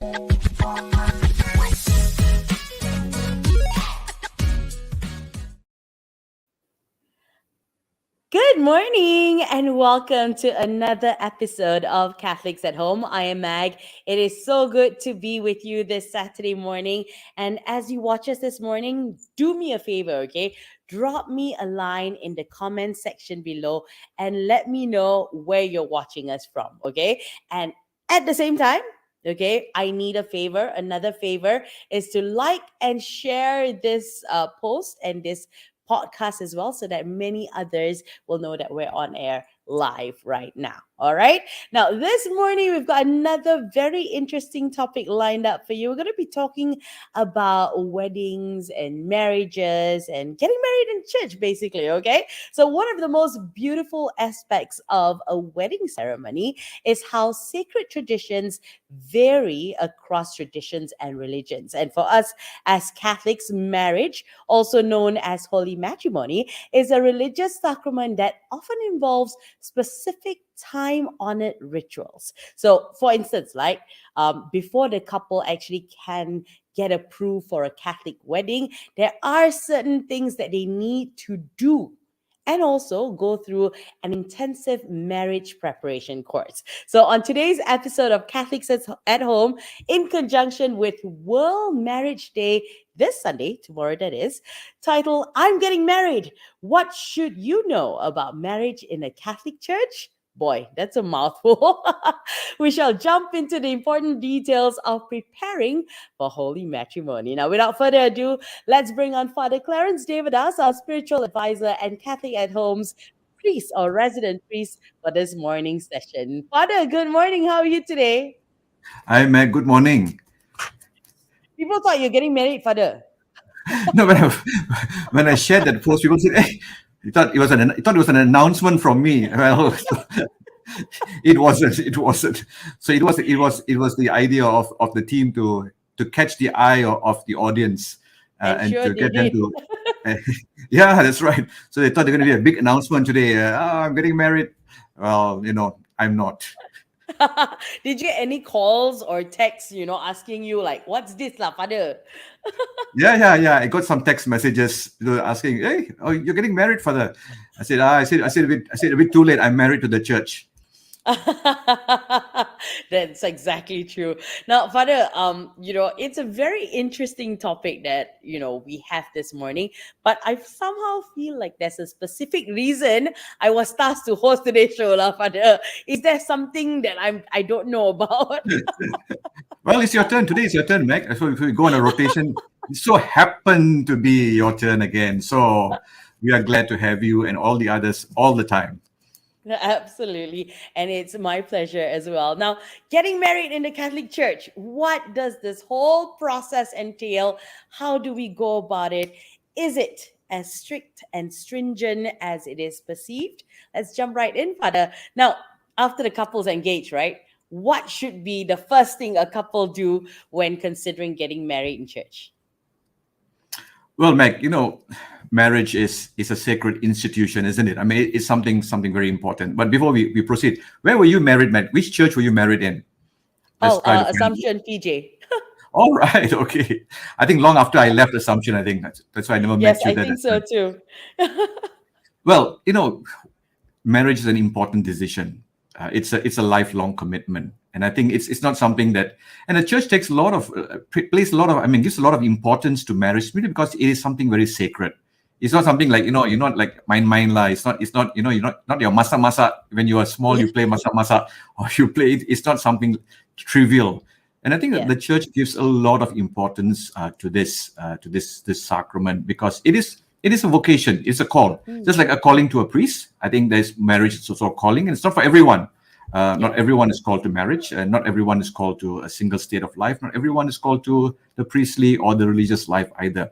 Good morning and welcome to another episode of Catholics at Home. I am Mag. It is so good to be with you this Saturday morning. And as you watch us this morning, do me a favor, okay? Drop me a line in the comment section below and let me know where you're watching us from, okay? And at the same time, okay, I need a favor. Another favor is to like and share this post and this podcast as well so that many others will know that we're on air live right now. All right. Now, this morning, we've got another very interesting topic lined up for you. We're going to be talking about weddings and marriages and getting married in church, basically. Okay. So, one of the most beautiful aspects of a wedding ceremony is how sacred traditions vary across traditions and religions. And for us as Catholics, marriage, also known as holy matrimony, is a religious sacrament that often involves specific time-honored rituals. So, for instance, like before the couple actually can get approved for a Catholic wedding, there are certain things that they need to do and also go through an intensive marriage preparation course. So, on today's episode of Catholics at Home, in conjunction with World Marriage Day this Sunday, tomorrow that is, titled I'm Getting Married. What should you know about marriage in a Catholic church? Boy, that's a mouthful. We shall jump into the important details of preparing for holy matrimony. Now, without further ado, let's bring on Fr Clarence Devadass, our spiritual advisor and Catholic at Home's priest or resident priest for this morning's session. Father, good morning. How are you today? Hi, Meg. Good morning. People thought you're getting married, Father. No, when I shared that post, people said, "Hey, you thought it was an announcement from me." Well, it wasn't. It wasn't. So it was the idea of the team to catch the eye of the audience and sure to they get them did. to. Yeah, that's right. So they thought they're going to be a big announcement today. I'm getting married. Well, I'm not. Did you get any calls or texts, asking you like, what's this lah, Father? Yeah. I got some text messages asking, "Hey, oh, you're getting married, Father?" I said a bit too late. I'm married to the church. That's exactly true. Now, Father, it's a very interesting topic that, we have this morning, but I somehow feel like there's a specific reason I was tasked to host today's show, lah, Father. Is there something that I don't know about? Well, it's your turn. Today it's your turn, Meg. So if we go on a rotation, it so happened to be your turn again. So we are glad to have you and all the others all the time. Absolutely. And it's my pleasure as well. Now, getting married in the Catholic Church, what does this whole process entail? How do we go about it? Is it as strict and stringent as it is perceived? Let's jump right in, Father. Now, after the couple's engaged, right? What should be the first thing a couple do when considering getting married in church? Well, Meg, marriage is a sacred institution, isn't it? I mean, it's something very important. But before we proceed, where were you married, Meg? Which church were you married in? Assumption, PJ. All right, okay. I think long after I left Assumption, I think that's why I never met you. Yes, I think so too. Well, marriage is an important decision. It's a lifelong commitment, and I think it's not something that, and the church takes a lot of gives a lot of importance to marriage, really, because it is something very sacred. It's not something like you're not like mine la. It's not you're not your masa when you are small you play masa or you play it. It's not something trivial, and I think that the church gives a lot of importance to this sacrament because it is a vocation. It's a call. Just like a calling to a priest. I think there's marriage is also a calling, and it's not for everyone. Not everyone is called to marriage. Not everyone is called to a single state of life. Not everyone is called to the priestly or the religious life either.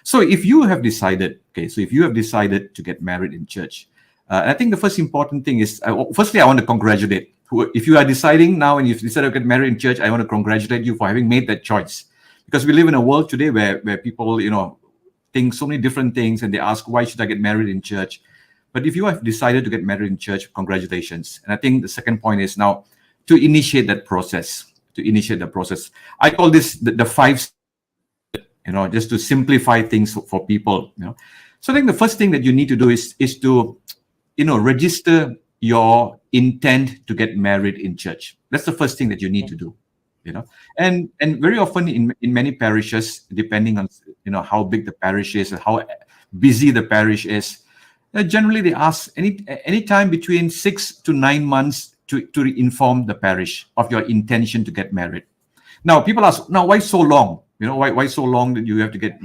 So if you have decided, to get married in church, I think the first important thing is, firstly, I want to congratulate. If you are deciding now and you've decided to get married in church, I want to congratulate you for having made that choice. Because we live in a world today where people, think so many different things, and they ask, why should I get married in church? But if you have decided to get married in church, congratulations. And I think the second point is now to initiate that process, to initiate the process. I call this the five, just to simplify things for people. So I think the first thing that you need to do is to register your intent to get married in church. That's the first thing that you need to do. And very often in many parishes, depending on how big the parish is and how busy the parish is, generally they ask any time between 6 to 9 months to inform the parish of your intention to get married. Now people ask, now why so long? Why so long that you have to get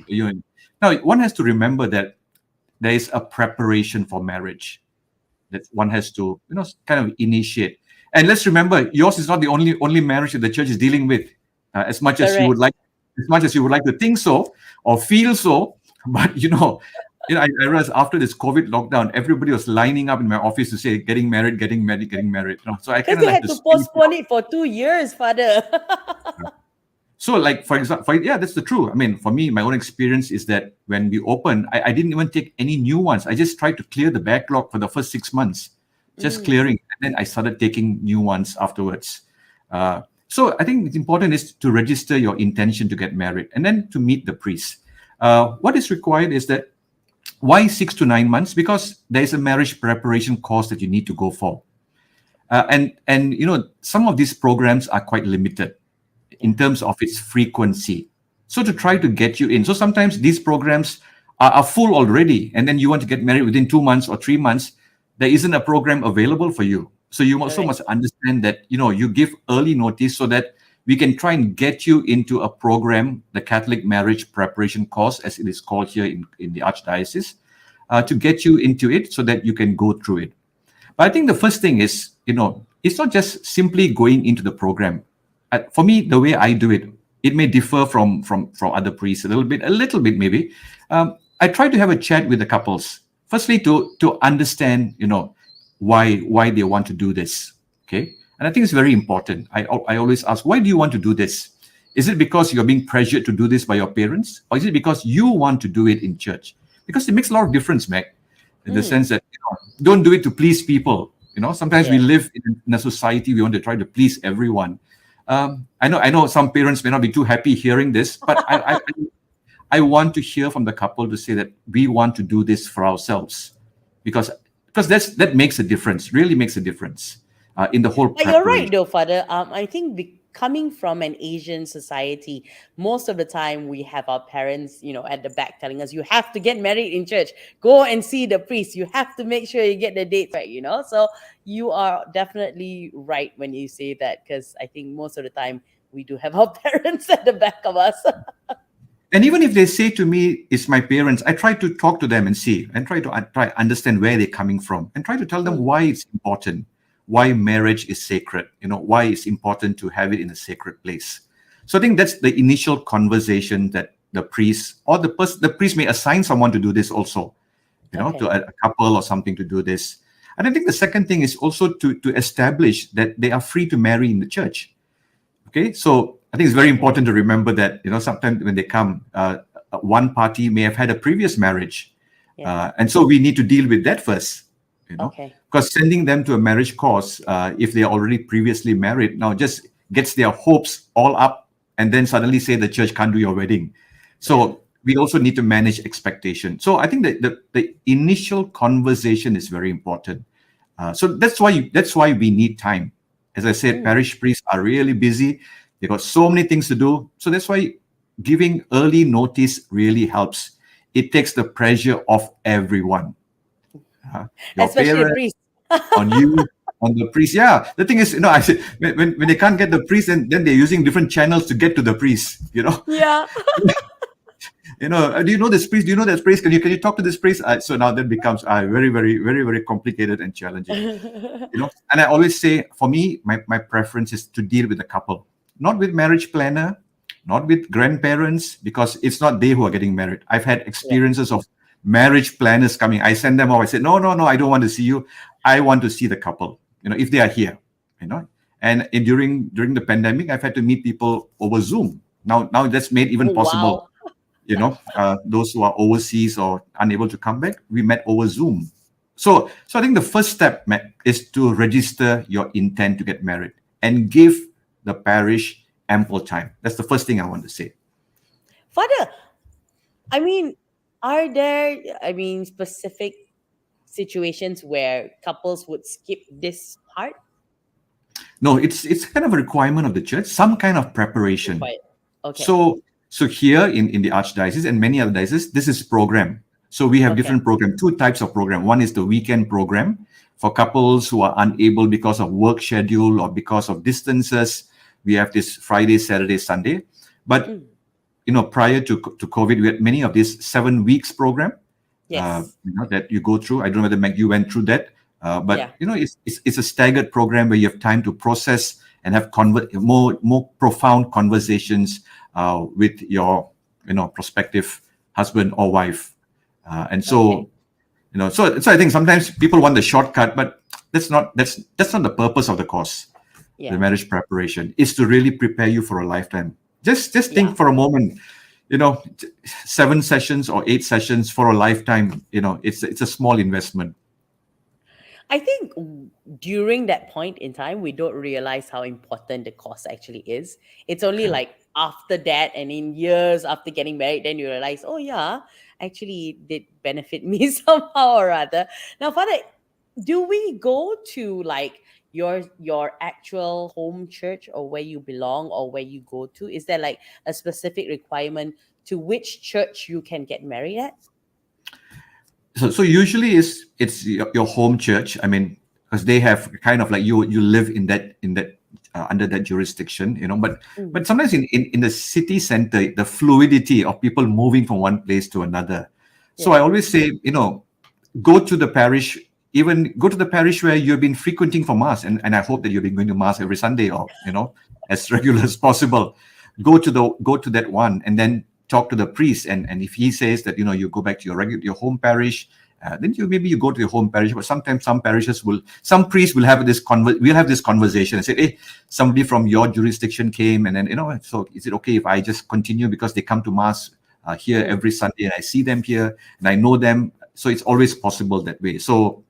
now one has to remember that there is a preparation for marriage that one has to kind of initiate. And let's remember, yours is not the only marriage that the church is dealing with, as much as you would like to think so or feel so. But I realized after this COVID lockdown, everybody was lining up in my office to say getting married. So I kind Because of they like had to postpone it for 2 years, Father. So, like, for example, yeah, that's the truth. I mean, for me, my own experience is that when we opened, I didn't even take any new ones. I just tried to clear the backlog for the first 6 months, just clearing. And then I started taking new ones afterwards. So I think it's important is to register your intention to get married and then to meet the priest. What is required is that, why 6 to 9 months? Because there is a marriage preparation course that you need to go for. And some of these programs are quite limited in terms of its frequency. So to try to get you in. So sometimes these programs are full already, and then you want to get married within 2 months or 3 months, there isn't a program available for you. So you also must understand that, you give early notice so that we can try and get you into a program, the Catholic Marriage Preparation Course, as it is called here in the Archdiocese, to get you into it so that you can go through it. But I think the first thing is, it's not just simply going into the program. For me, the way I do it, it may differ from other priests a little bit maybe. I try to have a chat with the couples. Firstly, to understand, why they want to do this. Okay, and I think it's very important. I always ask, why do you want to do this? Is it because you're being pressured to do this by your parents, or is it because you want to do it in church? Because it makes a lot of difference, Meg, in the sense that don't do it to please people. Sometimes we live in a society, we want to try to please everyone. I know some parents may not be too happy hearing this, but I want to hear from the couple to say that we want to do this for ourselves, because that makes a difference, really makes a difference in the whole But preparation. you're right, though, Father. I think coming from an Asian society, most of the time we have our parents, at the back telling us, you have to get married in church. Go and see the priest. You have to make sure you get the dates right, So you are definitely right when you say that, because I think most of the time we do have our parents at the back of us. And even if they say to me, it's my parents, I try to talk to them and see, and try to understand where they're coming from, and try to tell them why it's important, why marriage is sacred, why it's important to have it in a sacred place. So I think that's the initial conversation that the priest or the priest may assign someone to do this also, to a couple or something to do this. And I think the second thing is also to establish that they are free to marry in the church. Okay, so I think it's very important to remember that, sometimes when they come, one party may have had a previous marriage. And so we need to deal with that first, because sending them to a marriage course, if they are already previously married, now just gets their hopes all up and then suddenly say the church can't do your wedding. So we also need to manage expectation. So I think that the initial conversation is very important. So that's why we need time. As I said, parish priests are really busy. They've got so many things to do. So that's why giving early notice really helps. It takes the pressure off everyone. Your Especially the parents, priest. on you, on the priest. Yeah, the thing is, I said, when they can't get the priest, then they're using different channels to get to the priest, Yeah. Do you know this priest? Do you know that priest? Can you talk to this priest? So now that becomes very, very, very, very complicated and challenging. And I always say, for me, my preference is to deal with the couple, not with marriage planner, not with grandparents, because it's not they who are getting married. I've had experiences of marriage planners coming. I send them off. I say, no, I don't want to see you. I want to see the couple, if they are here, And during the pandemic, I've had to meet people over Zoom. Now that's made even possible. Wow. Those who are overseas or unable to come back, we met over Zoom. So I think the first step, Matt, is to register your intent to get married and give the parish ample time. That's the first thing I want to say. Father, I mean, are there, I mean, specific situations where couples would skip this part? No, it's kind of a requirement of the church, some kind of preparation. Required. Okay. So here in the archdiocese and many other dioceses, this is program. So we have Okay. different program, two types of program. One is the weekend program for couples who are unable because of work schedule or because of distances. We have this Friday, Saturday, Sunday. But Mm. prior to COVID, we had many of these 7 weeks program Yes. that you go through. I don't know whether Meg, you went through that, Yeah. but it's a staggered program where you have time to process and have more profound conversations with your prospective husband or wife, and Okay. so I think sometimes people want the shortcut, but that's not the purpose of the course. The Yeah. marriage preparation is to really prepare you for a lifetime. Just Yeah. think for a moment, you know 7 sessions or 8 sessions for a lifetime. It's a small investment. I think during that point in time, we don't realize how important the cost actually is. It's only Yeah. like after that and in years after getting married, then you realize, oh yeah, actually it did benefit me somehow or other. Now, Father, do we go to like your actual home church or where you belong or where you go to? Is there like a specific requirement to which church you can get married at? So usually it's your home church. I mean, because they have kind of like you live in that under that jurisdiction. Mm. But sometimes in the city center, the fluidity of people moving from one place to another. So I Yeah. always say, go to the parish, even go to the parish where you've been frequenting for mass, and I hope that you've been going to mass every Sunday, or as regular as possible. Go to that one, and then talk to the priest, and if he says that you go back to your home parish, then you go to your home parish. But sometimes some priests will have we'll have this conversation and say, hey, somebody from your jurisdiction came, and then so is it okay if I just continue because they come to mass here Mm. every Sunday, and I see them here and I know them. So it's always possible that way. So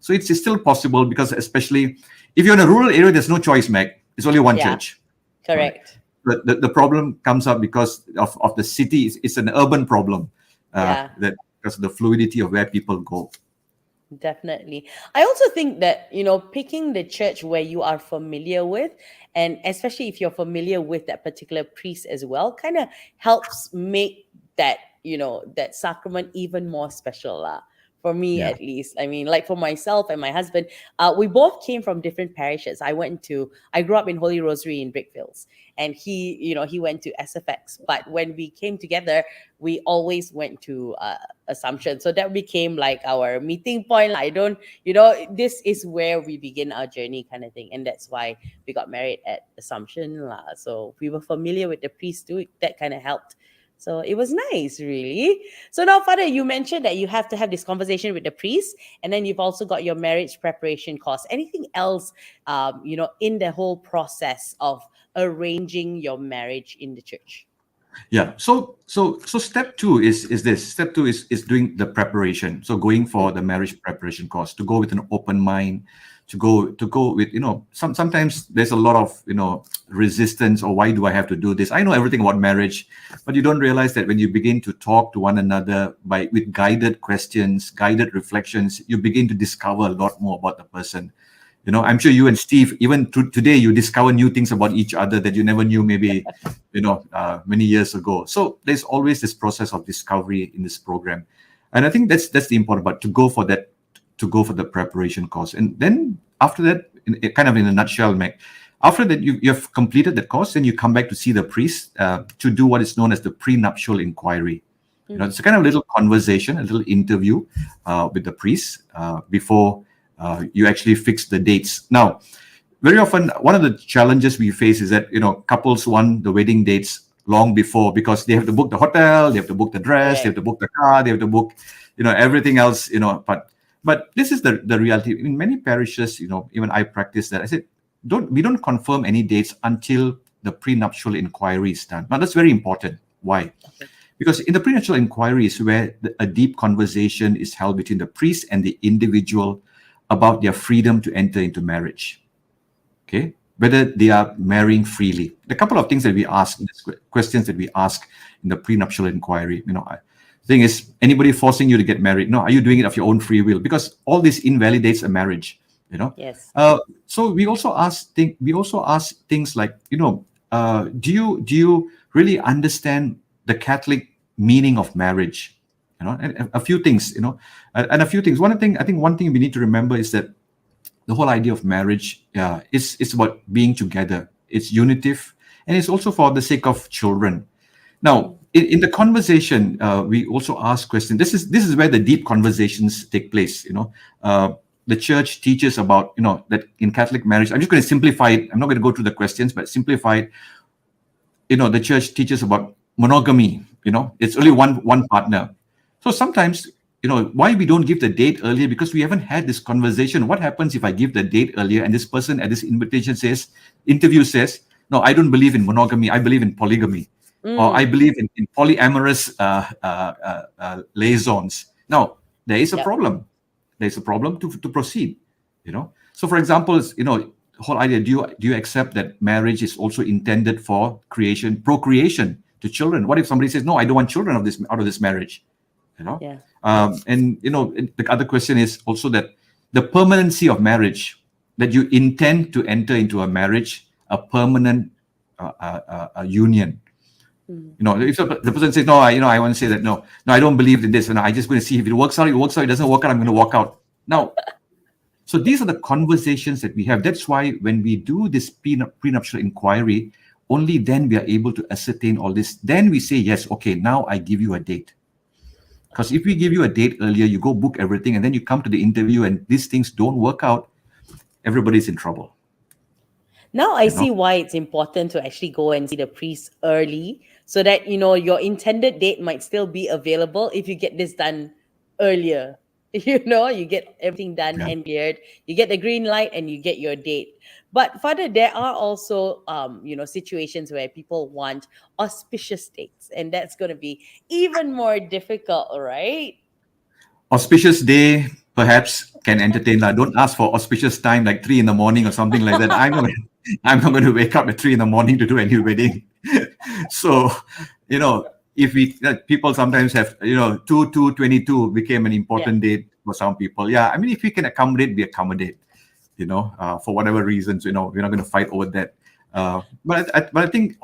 it's still possible, because especially if you're in a rural area, there's no choice, Meg. It's only one Yeah. church. Right. Correct. But the problem comes up because of the city. It's an urban problem, Yeah. that because of the fluidity of where people go. Definitely. I also think that, picking the church where you are familiar with, and especially if you're familiar with that particular priest as well, kind of helps make that, that sacrament even more special. For me, Yeah. at least. I mean, like for myself and my husband, we both came from different parishes. I grew up in Holy Rosary in Brickfields, and he went to SFX. But when we came together, we always went to Assumption. So that became like our meeting point. I don't, this is where we begin our journey, kind of thing. And that's why we got married at Assumption. So we were familiar with the priest too. That kind of helped. So it was nice, really. So now, Father, you mentioned that you have to have this conversation with the priest, and then you've also got your marriage preparation course. Anything else, in the whole process of arranging your marriage in the church? Yeah. So step two is this. Step two is doing the preparation. So going for Mm. the marriage preparation course, to go with an open mind, to go with sometimes there's a lot of resistance, or why do I have to do this? I know everything about marriage, but you don't realize that when you begin to talk to one another with guided questions, guided reflections, you begin to discover a lot more about the person. I'm sure you and Steve, even today, you discover new things about each other that you never knew, maybe, many years ago. So there's always this process of discovery in this program. And I think that's the important part, to go for the preparation course. And then after that, kind of in a nutshell, Meg, after that, you've completed the course, and you come back to see the priest, to do what is known as the prenuptial inquiry. Mm. It's a kind of little conversation, a little interview with the priest before you actually fix the dates. Now, very often, one of the challenges we face is that couples want the wedding dates long before, because they have to book the hotel, they have to book the dress, they have Correct. to book the car, they have to book everything else. But this is the reality in many parishes. Even I practice that. I said, we don't confirm any dates until the prenuptial inquiry is done. Now, that's very important. Why? Okay. Because in the prenuptial inquiry is where a deep conversation is held between the priest and the individual about their freedom to enter into marriage. Okay. whether they are marrying freely. The couple of things that we ask, questions that we ask in the prenuptial inquiry, the thing is, anybody forcing you to get married? No, are you doing it of your own free will? Because all this invalidates a marriage. You know, Yes. so we also ask things like, do you really understand the Catholic meaning of marriage? And a few things, and a few things. One thing we need to remember is that the whole idea of marriage is about being together. It's unitive, and it's also for the sake of children. Now, in the conversation, we also ask questions. This is where the deep conversations take place. The church teaches about that in Catholic marriage. I'm just going to simplify it. I'm not going to go through the questions, but simplify it. The church teaches about monogamy. It's only one partner. So sometimes, why we don't give the date earlier, because we haven't had this conversation. What happens if I give the date earlier and this person at this interview says, no, I don't believe in monogamy, I believe in polygamy, or I believe in polyamorous liaisons. Now, there is a Yep. problem. There's a problem to proceed. So for example, the whole idea, do you accept that marriage is also intended for procreation to children? What if somebody says, no, I don't want children out of this marriage? Yeah. And the other question is also that the permanency of marriage, that you intend to enter into a marriage, a permanent a union. If the person says, no, I want to say that, no, I don't believe in this, and I just going to see if it works out, it works out. It doesn't work out, I'm going to walk out. Now, so these are the conversations that we have. That's why when we do this prenuptial inquiry, only then we are able to ascertain all this. Then we say, yes, okay, now I give you a date. Because if we give you a date earlier, you go book everything, and then you come to the interview and these things don't work out, everybody's in trouble. Now I see why it's important to actually go and see the priest early, so that your intended date might still be available if you get this done earlier. You get everything done Yeah. and cleared, you get the green light and you get your date. But Father, there are also situations where people want auspicious dates, and that's going to be even more difficult, right? Auspicious day perhaps can entertain. Don't ask for auspicious time like 3 a.m. or something like that. I'm not going to wake up at 3 a.m. to do a new wedding. So, if people sometimes have 2/2/22 became an important date for some people. Yeah, I mean, if we can accommodate, we accommodate. For whatever reasons, we're not going to fight over that. But I think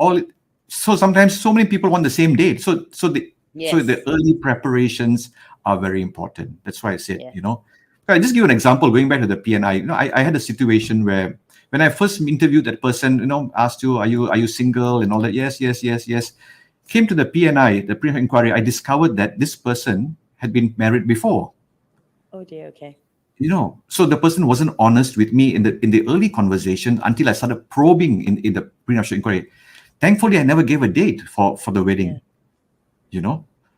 so sometimes so many people want the same date. So the early preparations are very important. That's why I said, I'll just give you an example. Going back to the PNI, I had a situation where when I first interviewed that person, asked you, are you single and all that? Yes. Came to the PNI, the pre-inquiry, I discovered that this person had been married before. Oh dear. Okay. So the person wasn't honest with me in the early conversation until I started probing in the prenuptial inquiry. Thankfully, I never gave a date for the wedding.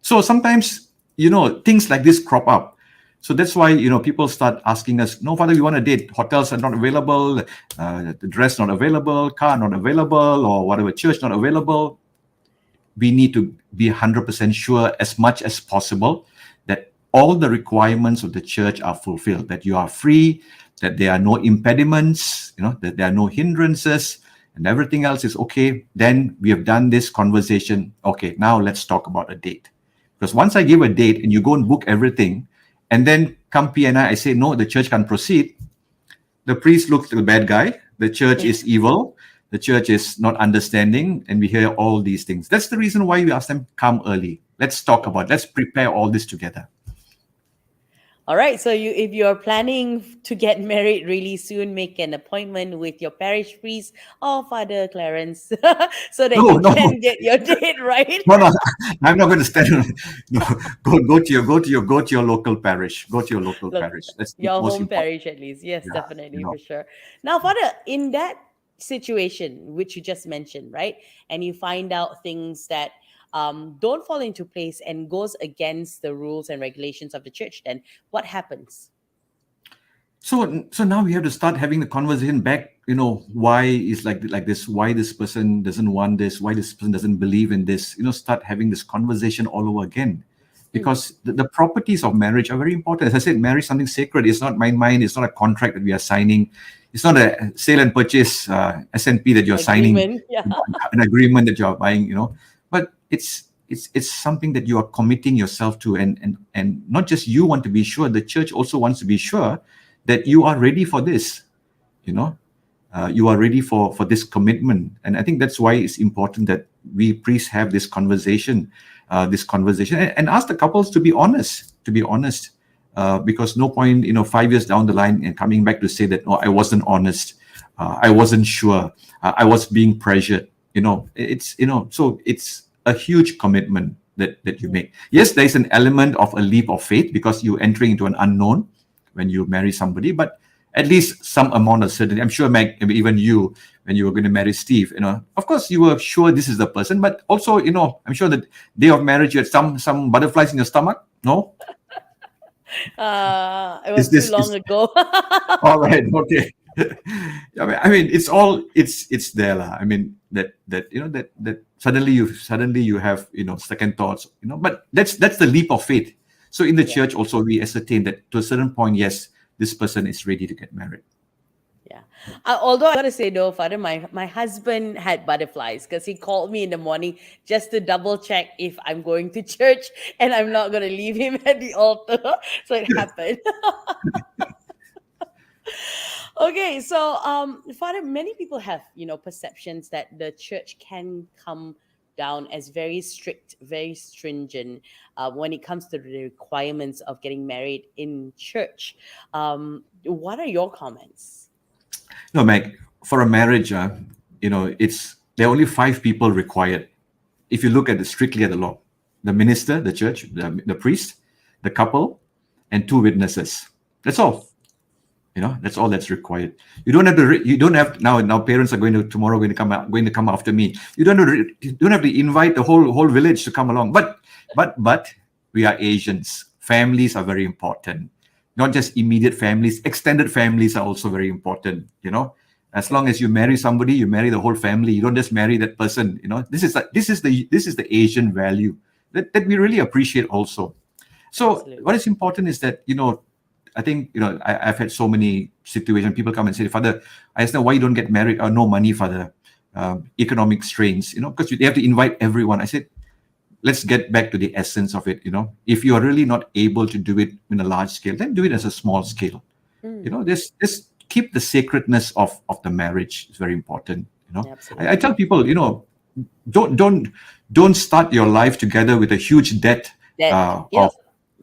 So sometimes things like this crop up. So that's why people start asking us, no, Father, we want a date. Hotels are not available, the dress not available, car not available, or whatever, church not available. We need to be 100% sure as much as possible that all the requirements of the church are fulfilled, that you are free, that there are no impediments, that there are no hindrances, and everything else is okay. Then we have done this conversation. Okay, now let's talk about a date. Because once I give a date and you go and book everything, and then come PNI, I say, no, the church can't proceed. The priest looks like the bad guy. The church is evil. The church is not understanding, and we hear all these things. That's the reason why we ask them, come early. Let's talk about it. Let's prepare all this together. All right. So if you're planning to get married really soon, make an appointment with your parish priest or Father Clarence so that you can get your date right. No, I'm not going to stand. No, go to your local parish. Go to your local parish. That's your most home important. parish, at least. Yes, definitely, for sure. Now, Father, in that situation which you just mentioned, right, and you find out things that don't fall into place and goes against the rules and regulations of the church, then what happens? So now we have to start having the conversation back. Why is like this? Why this person doesn't want this? Why this person doesn't believe in this? Start having this conversation all over again. Mm. because the properties of marriage are very important. As I said, marriage is something sacred. It's not mine. It's not a contract that we are signing. It's not a sale and purchase S&P that you're signing, Agreement. Yeah. an agreement that you're buying. But it's something that you are committing yourself to, and not just you want to be sure. The church also wants to be sure that you are ready for this. You know, you are ready for this commitment, and I think that's why it's important that we priests have this conversation, and ask the couples to be honest, because no point 5 years down the line and coming back to say that, oh, I wasn't honest, I wasn't sure, I was being pressured. So it's a huge commitment that you make. Yes, there is an element of a leap of faith because you're entering into an unknown when you marry somebody, but at least some amount of certainty. I'm sure, Meg, even you, when you were going to marry Steve, of course you were sure this is the person, but also, I'm sure that day of marriage you had some butterflies in your stomach. No, It is was too this long is ago. all right? Okay. I mean, it's there, lah. I mean that suddenly you have second thoughts, but that's the leap of faith. So in the Yeah. church also we ascertain that to a certain point, yes, this person is ready to get married. Yeah. Although I gotta say though, Father, my husband had butterflies because he called me in the morning just to double check if I'm going to church and I'm not gonna leave him at the altar. So it happened. Okay, so Father, many people have perceptions that the church can come down as very strict, very stringent when it comes to the requirements of getting married in church. What are your comments? No, Meg, for a marriage, it's there are only 5 people required. If you look at strictly at the law, the minister, the church, the priest, the couple, and 2 witnesses. That's all. That's all that's required. You don't have to. You don't have now. Parents are tomorrow going to come after me. You don't have to invite the whole village to come along. But we are Asians. Families are very important. Not just immediate families. Extended families are also very important. As long as you marry somebody, you marry the whole family. You don't just marry that person. This is the Asian value that we really appreciate also. So Absolutely. what is important is that I think I've had so many situations. People come and say, Father, I ask them why you don't get married. Or no money, Father. Economic strains. Because they have to invite everyone. I said, let's get back to the essence of it. If you are really not able to do it in a large scale, then do it as a small scale. Just keep the sacredness of the marriage. It's very important. Absolutely. I tell people, don't start your life together with a huge debt That of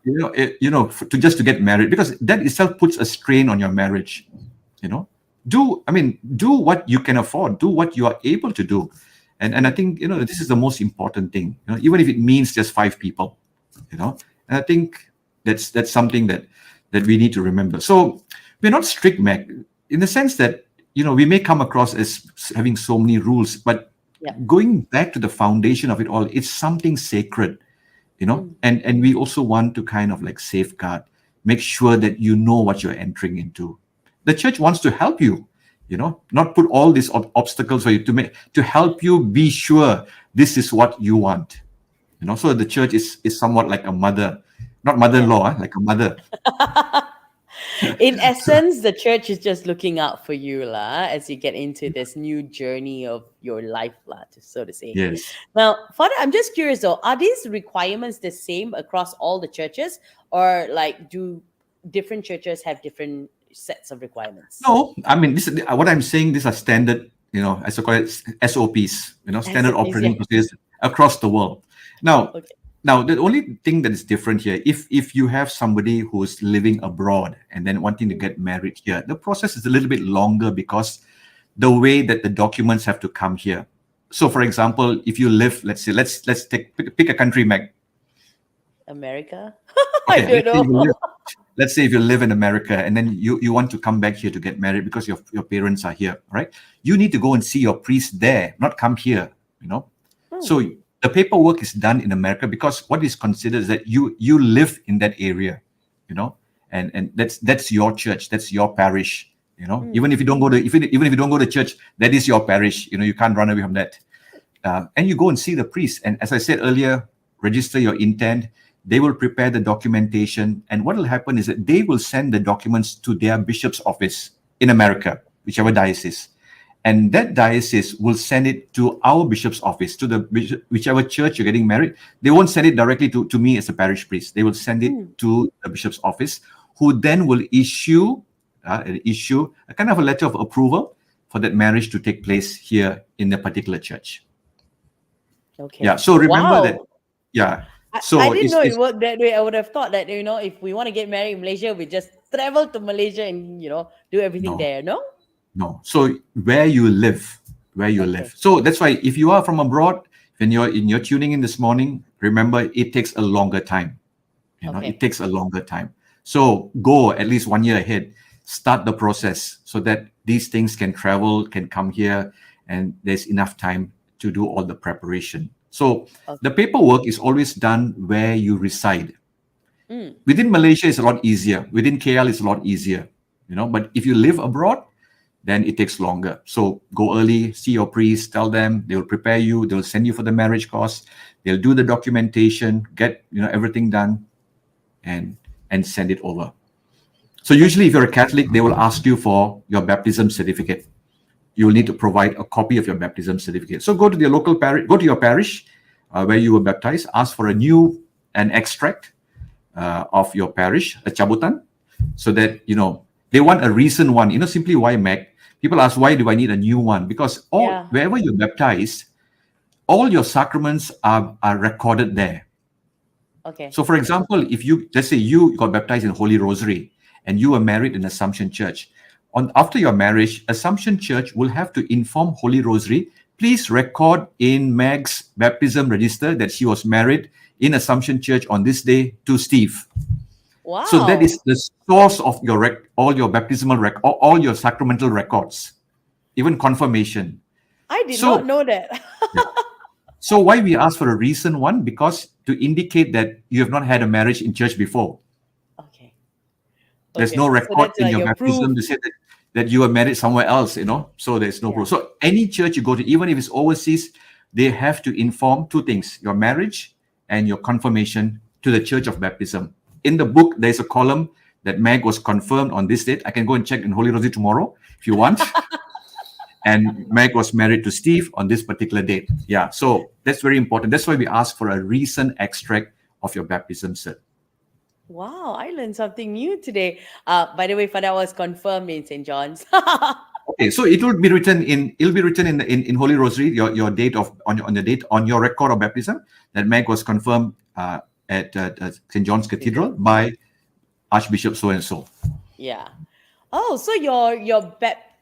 to get married, because that itself puts a strain on your marriage. Do what you can afford, do what you are able to do, and I think this is the most important thing. Even if it means just 5 people, and I think that's something that we need to remember. So we're not strict, Mac, in the sense that we may come across as having so many rules, but Yeah. going back to the foundation of it all, it's something sacred. And we also want to kind of like safeguard, make sure that you know what you're entering into. The church wants to help you, not put all these obstacles for you, to help you be sure this is what you want. So the church is somewhat like a mother, not mother-in-law, like a mother. In essence, the church is just looking out for you, as you get into this new journey of your life, so to say. Yes. Now, Father, I'm just curious though, are these requirements the same across all the churches, or like do different churches have different sets of requirements? No, I mean, this is what I'm saying. These are standard, as I call it, SOPs, standard SOPs, operating yeah. procedures across the world. Now, Okay. the only thing that is different here, if you have somebody who's living abroad and then wanting to get married here, the process is a little bit longer because the way that the documents have to come here. So, for example, if you live, let's say, let's pick a country, Meg. America? Okay, I don't know. let's say if you live in America and then you want to come back here to get married because your parents are here, right? You need to go and see your priest there, not come here, So the paperwork is done in America because what is considered is that you live in that area, and that's your church, that's your parish, Even if you don't go to even if you don't go to church, that is your parish. You can't run away from that. And you go and see the priest. And as I said earlier, register your intent. They will prepare the documentation, and what will happen is that they will send the documents to their bishop's office in America, whichever diocese, and that diocese will send it to our bishop's office, to the whichever church you're getting married. They won't send it directly to me as a parish priest. They will send it to the bishop's office, who then will issue a kind of a letter of approval for that marriage to take place here in the particular church. Okay. Yeah. So remember that. Wow. Yeah. I So didn't know it it's worked that way. I would have thought that, if we want to get married in Malaysia, we just travel to Malaysia and, do everything no, there. No? no. So where you live. Okay. So that's why if you are from abroad, when you're tuning in this morning, remember it takes a longer time. It Okay. takes a longer time. So go at least 1 year ahead, start the process so that these things can travel, can come here, and there's enough time to do all the preparation. So the Okay. paperwork is always done where you reside. Mm. Within Malaysia, it's a lot easier. Within KL, it's a lot easier. But if you live abroad, then it takes longer. So go early, see your priest, tell them, they will prepare you, they'll send you for the marriage course, they'll do the documentation, get everything done, and send it over. So usually if you're a Catholic, they will ask you for your baptism certificate. You will need to provide a copy of your baptism certificate. So go to your parish where you were baptized, ask for an extract of your parish, a cabutan, so that they want a recent one. Simply why, Meg? People ask, why do I need a new one? Because Yeah. wherever you're baptized, all your sacraments are recorded there. Okay. So, for example, if let's say you got baptized in Holy Rosary and you were married in Assumption Church, after your marriage, Assumption Church will have to inform Holy Rosary, please record in Meg's baptism register that she was married in Assumption Church on this day to Steve. So that is Wow. the source of all your baptismal all your sacramental records, even confirmation. I did not So, know that. yeah. So why we ask for a recent one? Because to indicate that you have not had a marriage in church before. Okay. There's no Okay. So record that's in like your your proof. baptism to say that you were married somewhere else, so there's no Yeah. proof. So any church you go to, even if it's overseas, they have to inform two things: your marriage and your confirmation to the church of baptism. In the book, there's a column that Meg was confirmed on this date. I can go and check in Holy Rosary tomorrow if you want. And Meg was married to Steve on this particular date. Yeah, so that's very important. That's why we ask for a recent extract of your baptism cert. Wow, I learned something new today. By the way, Fada was confirmed in St. John's. Okay, so it'll be written in Holy Rosary, your date on your record of baptism that Meg was confirmed at St. John's Cathedral by Archbishop so and so. Yeah. Oh, so your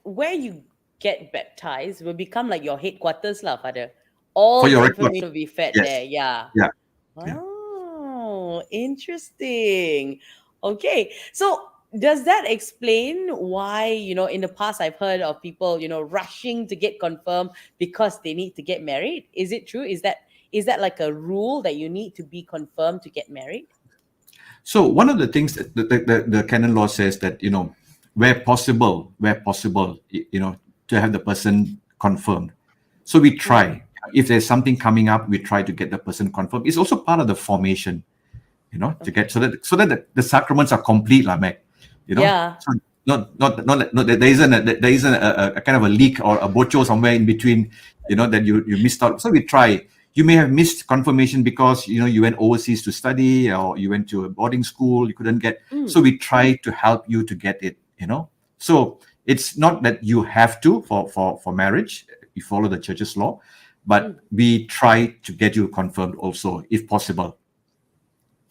where you get baptized will become like your headquarters, lah, Father. For All your the record, information will be fed there. yes, Yeah. yeah, yeah. Oh, interesting. Okay. So does that explain why, in the past I've heard of people, rushing to get confirmed because they need to get married? Is it true? Is that like a rule that you need to be confirmed to get married? So one of the things that the canon law says that where possible, to have the person confirmed. So we Mm, try. If there's something coming up, we try to get the person confirmed. It's also part of the formation, to get okay. so that the sacraments are complete, like Meg. Yeah. So not that there isn't a kind of a leak or a bocho somewhere in between, that you missed out. So we try. You may have missed confirmation because you went overseas to study or you went to a boarding school, you couldn't get. So Mm, we try to help you to get it. So it's not that you have to for marriage. You follow the church's law, but mm. we try to get you confirmed also if possible.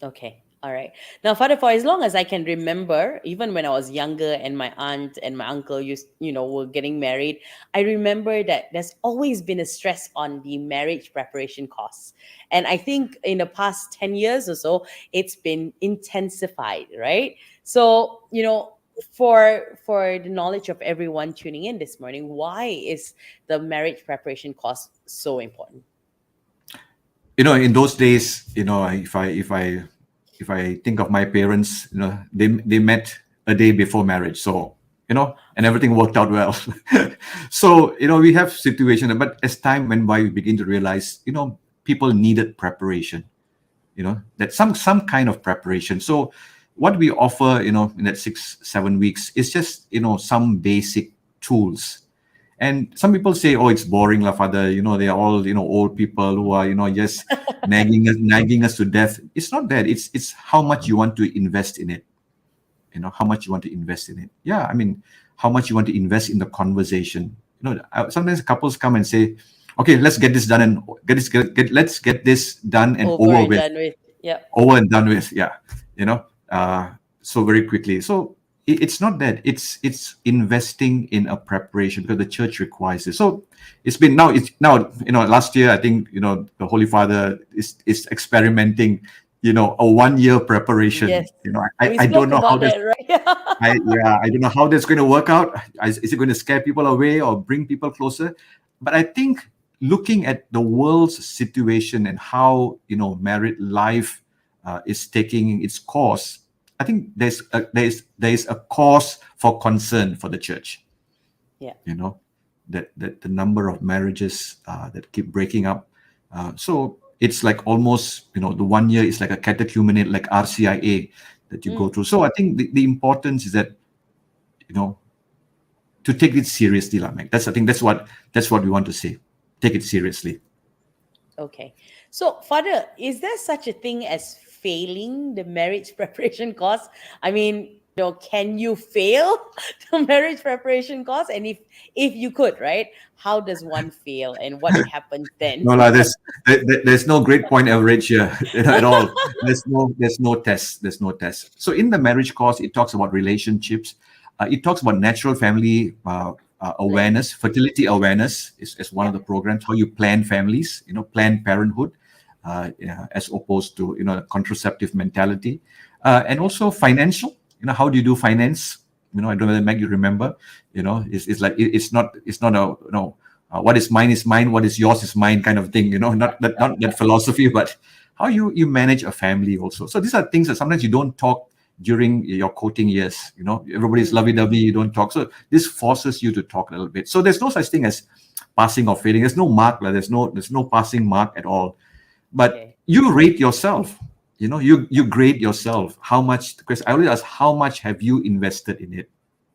Okay. All right. Now, Father, for as long as I can remember, even when I was younger and my aunt and my uncle were getting married, I remember that there's always been a stress on the marriage preparation costs. And I think in the past 10 years or so, it's been intensified, right? So, for the knowledge of everyone tuning in this morning, why is the marriage preparation cost so important? In those days, if I think of my parents, they met a day before marriage, so and everything worked out well. So we have situation, but as time went by, we begin to realize people needed preparation. that some kind of preparation. So what we offer, in that 6-7 weeks is just, some basic tools. And some people say, oh, it's boring, la father. They're all, old people who are, just nagging us to death. It's not that. It's how much you want to invest in it. How much you want to invest in it. Yeah, I mean, how much you want to invest in the conversation. Sometimes couples come and say, okay, let's get this done and let's get this done and Over over and with. done with. Yep. Over and done with. Yeah, so very quickly. So it's not that. It's investing in a preparation because the church requires it. So it's now last year I think the Holy Father is experimenting a 1 year preparation. Yes. We I don't spoke know how about that's that, right? I don't know how that's going to work out. Is it going to scare people away or bring people closer? But I think looking at the world's situation and how married life is taking its course, I think there's a cause for concern for the church. Yeah. That the number of marriages that keep breaking up. So it's like almost the 1 year is like a catechumenate, like RCIA that you go through. So I think the importance is that to take it seriously, Lamek. I think that's what we want to say. Take it seriously. Okay. So, Father, is there such a thing as failing the marriage preparation course? I mean, can you fail the marriage preparation course? And if you could, right? How does one fail, and what happens then? No, there's no grade point average here at all. There's no test. There's no test. So in the marriage course, it talks about relationships. It talks about natural family awareness, fertility awareness is one of the programs. How you plan families, plan parenthood, as opposed to contraceptive mentality, and also financial. How do you do finance? I don't know whether Meg you remember. It's like it's not a what is mine, what is yours is mine kind of thing. Not that philosophy, but how you manage a family also. So these are things that sometimes you don't talk during your courting years. Everybody's lovey-dovey, you don't talk. So this forces you to talk a little bit. So there's no such thing as passing or failing. There's no mark. There's no passing mark at all. But Okay. you rate yourself. You grade yourself. How much? Because I always ask, how much have you invested in it?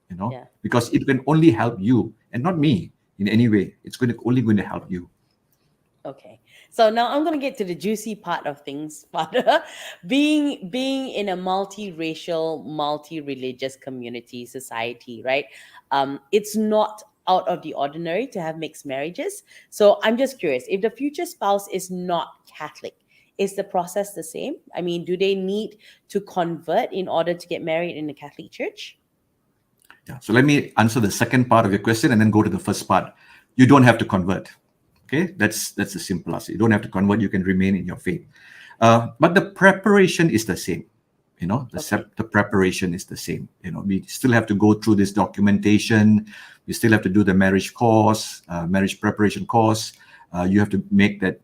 Yeah. Because it can only help you and not me in any way. It's only going to help you. Okay. So now I'm going to get to the juicy part of things, Father. Being in a multiracial, multi-religious community society, right? It's not out of the ordinary to have mixed marriages. So I'm just curious, if the future spouse is not Catholic, is the process the same? I mean, do they need to convert in order to get married in the Catholic Church? Yeah. So let me answer the second part of your question and then go to the first part. You don't have to convert. Okay, that's a simple answer. You don't have to convert. You can remain in your faith, but the preparation is the same. The preparation is the same. We still have to go through this documentation. We still have to do the marriage course, marriage preparation course. You have to make that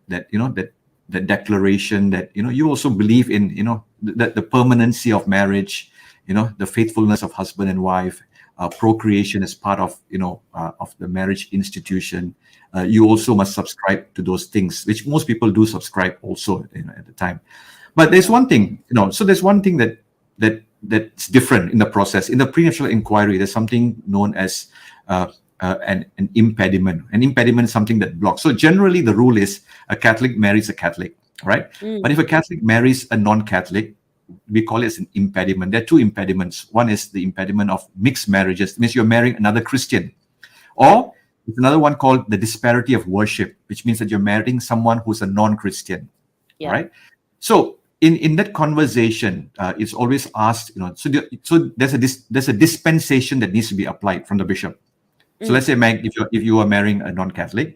declaration that you also believe in the permanency of marriage, the faithfulness of husband and wife. Procreation is part of of the marriage institution. You also must subscribe to those things, which most people do subscribe also at the time. But there's one thing, so there's one thing that's different in the process. In the prenuptial inquiry, there's something known as an impediment. An impediment is something that blocks. So generally, the rule is a Catholic marries a Catholic, right? But if a Catholic marries a non-Catholic, we call it an impediment. There are two impediments. One is the impediment of mixed marriages, means you're marrying another Christian. Or there's another one called the disparity of worship, which means that you're marrying someone who's a non-Christian. Yeah. All right. So in that conversation, it's always asked, so there's a dispensation that needs to be applied from the bishop. So let's say, Meg, if you are marrying a non-Catholic,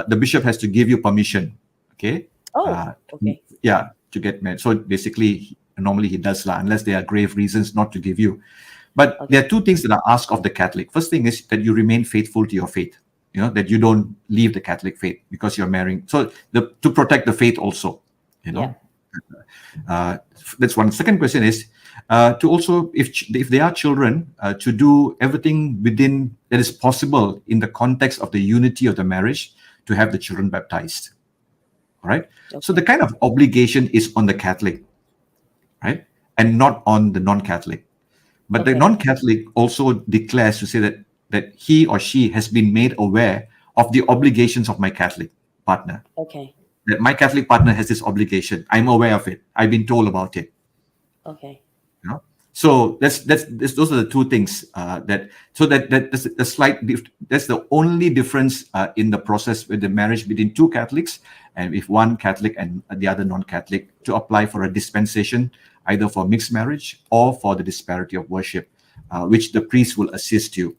the bishop has to give you permission. Okay. Okay. Yeah, to get married. So basically, normally he does that, unless there are grave reasons not to give you. But there are two things that are asked of the Catholic. First thing is that you remain faithful to your faith. that you don't leave the Catholic faith because you're marrying. So to protect the faith also, Yeah. That's one. Second question is to also, if there are children, to do everything within that is possible in the context of the unity of the marriage to have the children baptized. All right. So the Okay. kind of obligation is on the Catholic, right, and not on the non-Catholic. But the Okay. non-Catholic also declares to say that he or she has been made aware of the obligations of my Catholic partner. Okay. That my Catholic partner has this obligation. I'm aware of it. I've been told about it. Okay. You know? So those are the two things that's a that's the only difference in the process with the marriage between two Catholics, and if one Catholic and the other non-Catholic to apply for a dispensation, either for mixed marriage or for the disparity of worship, which the priest will assist you.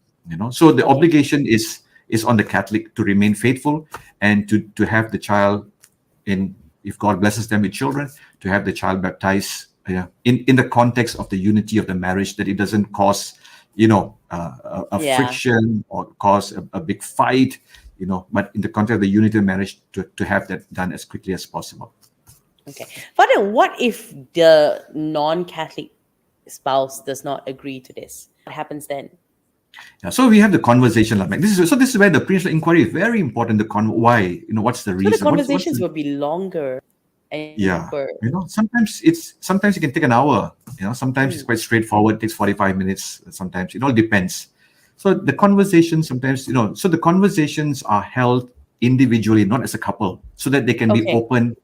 So the Okay. obligation is on the Catholic to remain faithful and to have the child in, if God blesses them with children, to have the child baptized in the context of the unity of the marriage, that it doesn't cause a Yeah. friction or cause a big fight, but in the context of the unity of marriage, to have that done as quickly as possible. Okay. Father, what if the non-Catholic spouse does not agree to this? What happens then? Yeah, so we have the conversation like this is where the pre inquiry is very important. Why, what's the So the reason, what's conversations the will be longer and Yeah, deeper. sometimes it can take an hour. Sometimes it's Mm. quite straightforward. It takes 45 minutes. Sometimes it all depends. So the conversation sometimes, so the conversations are held individually, not as a couple, so that they can be Okay. open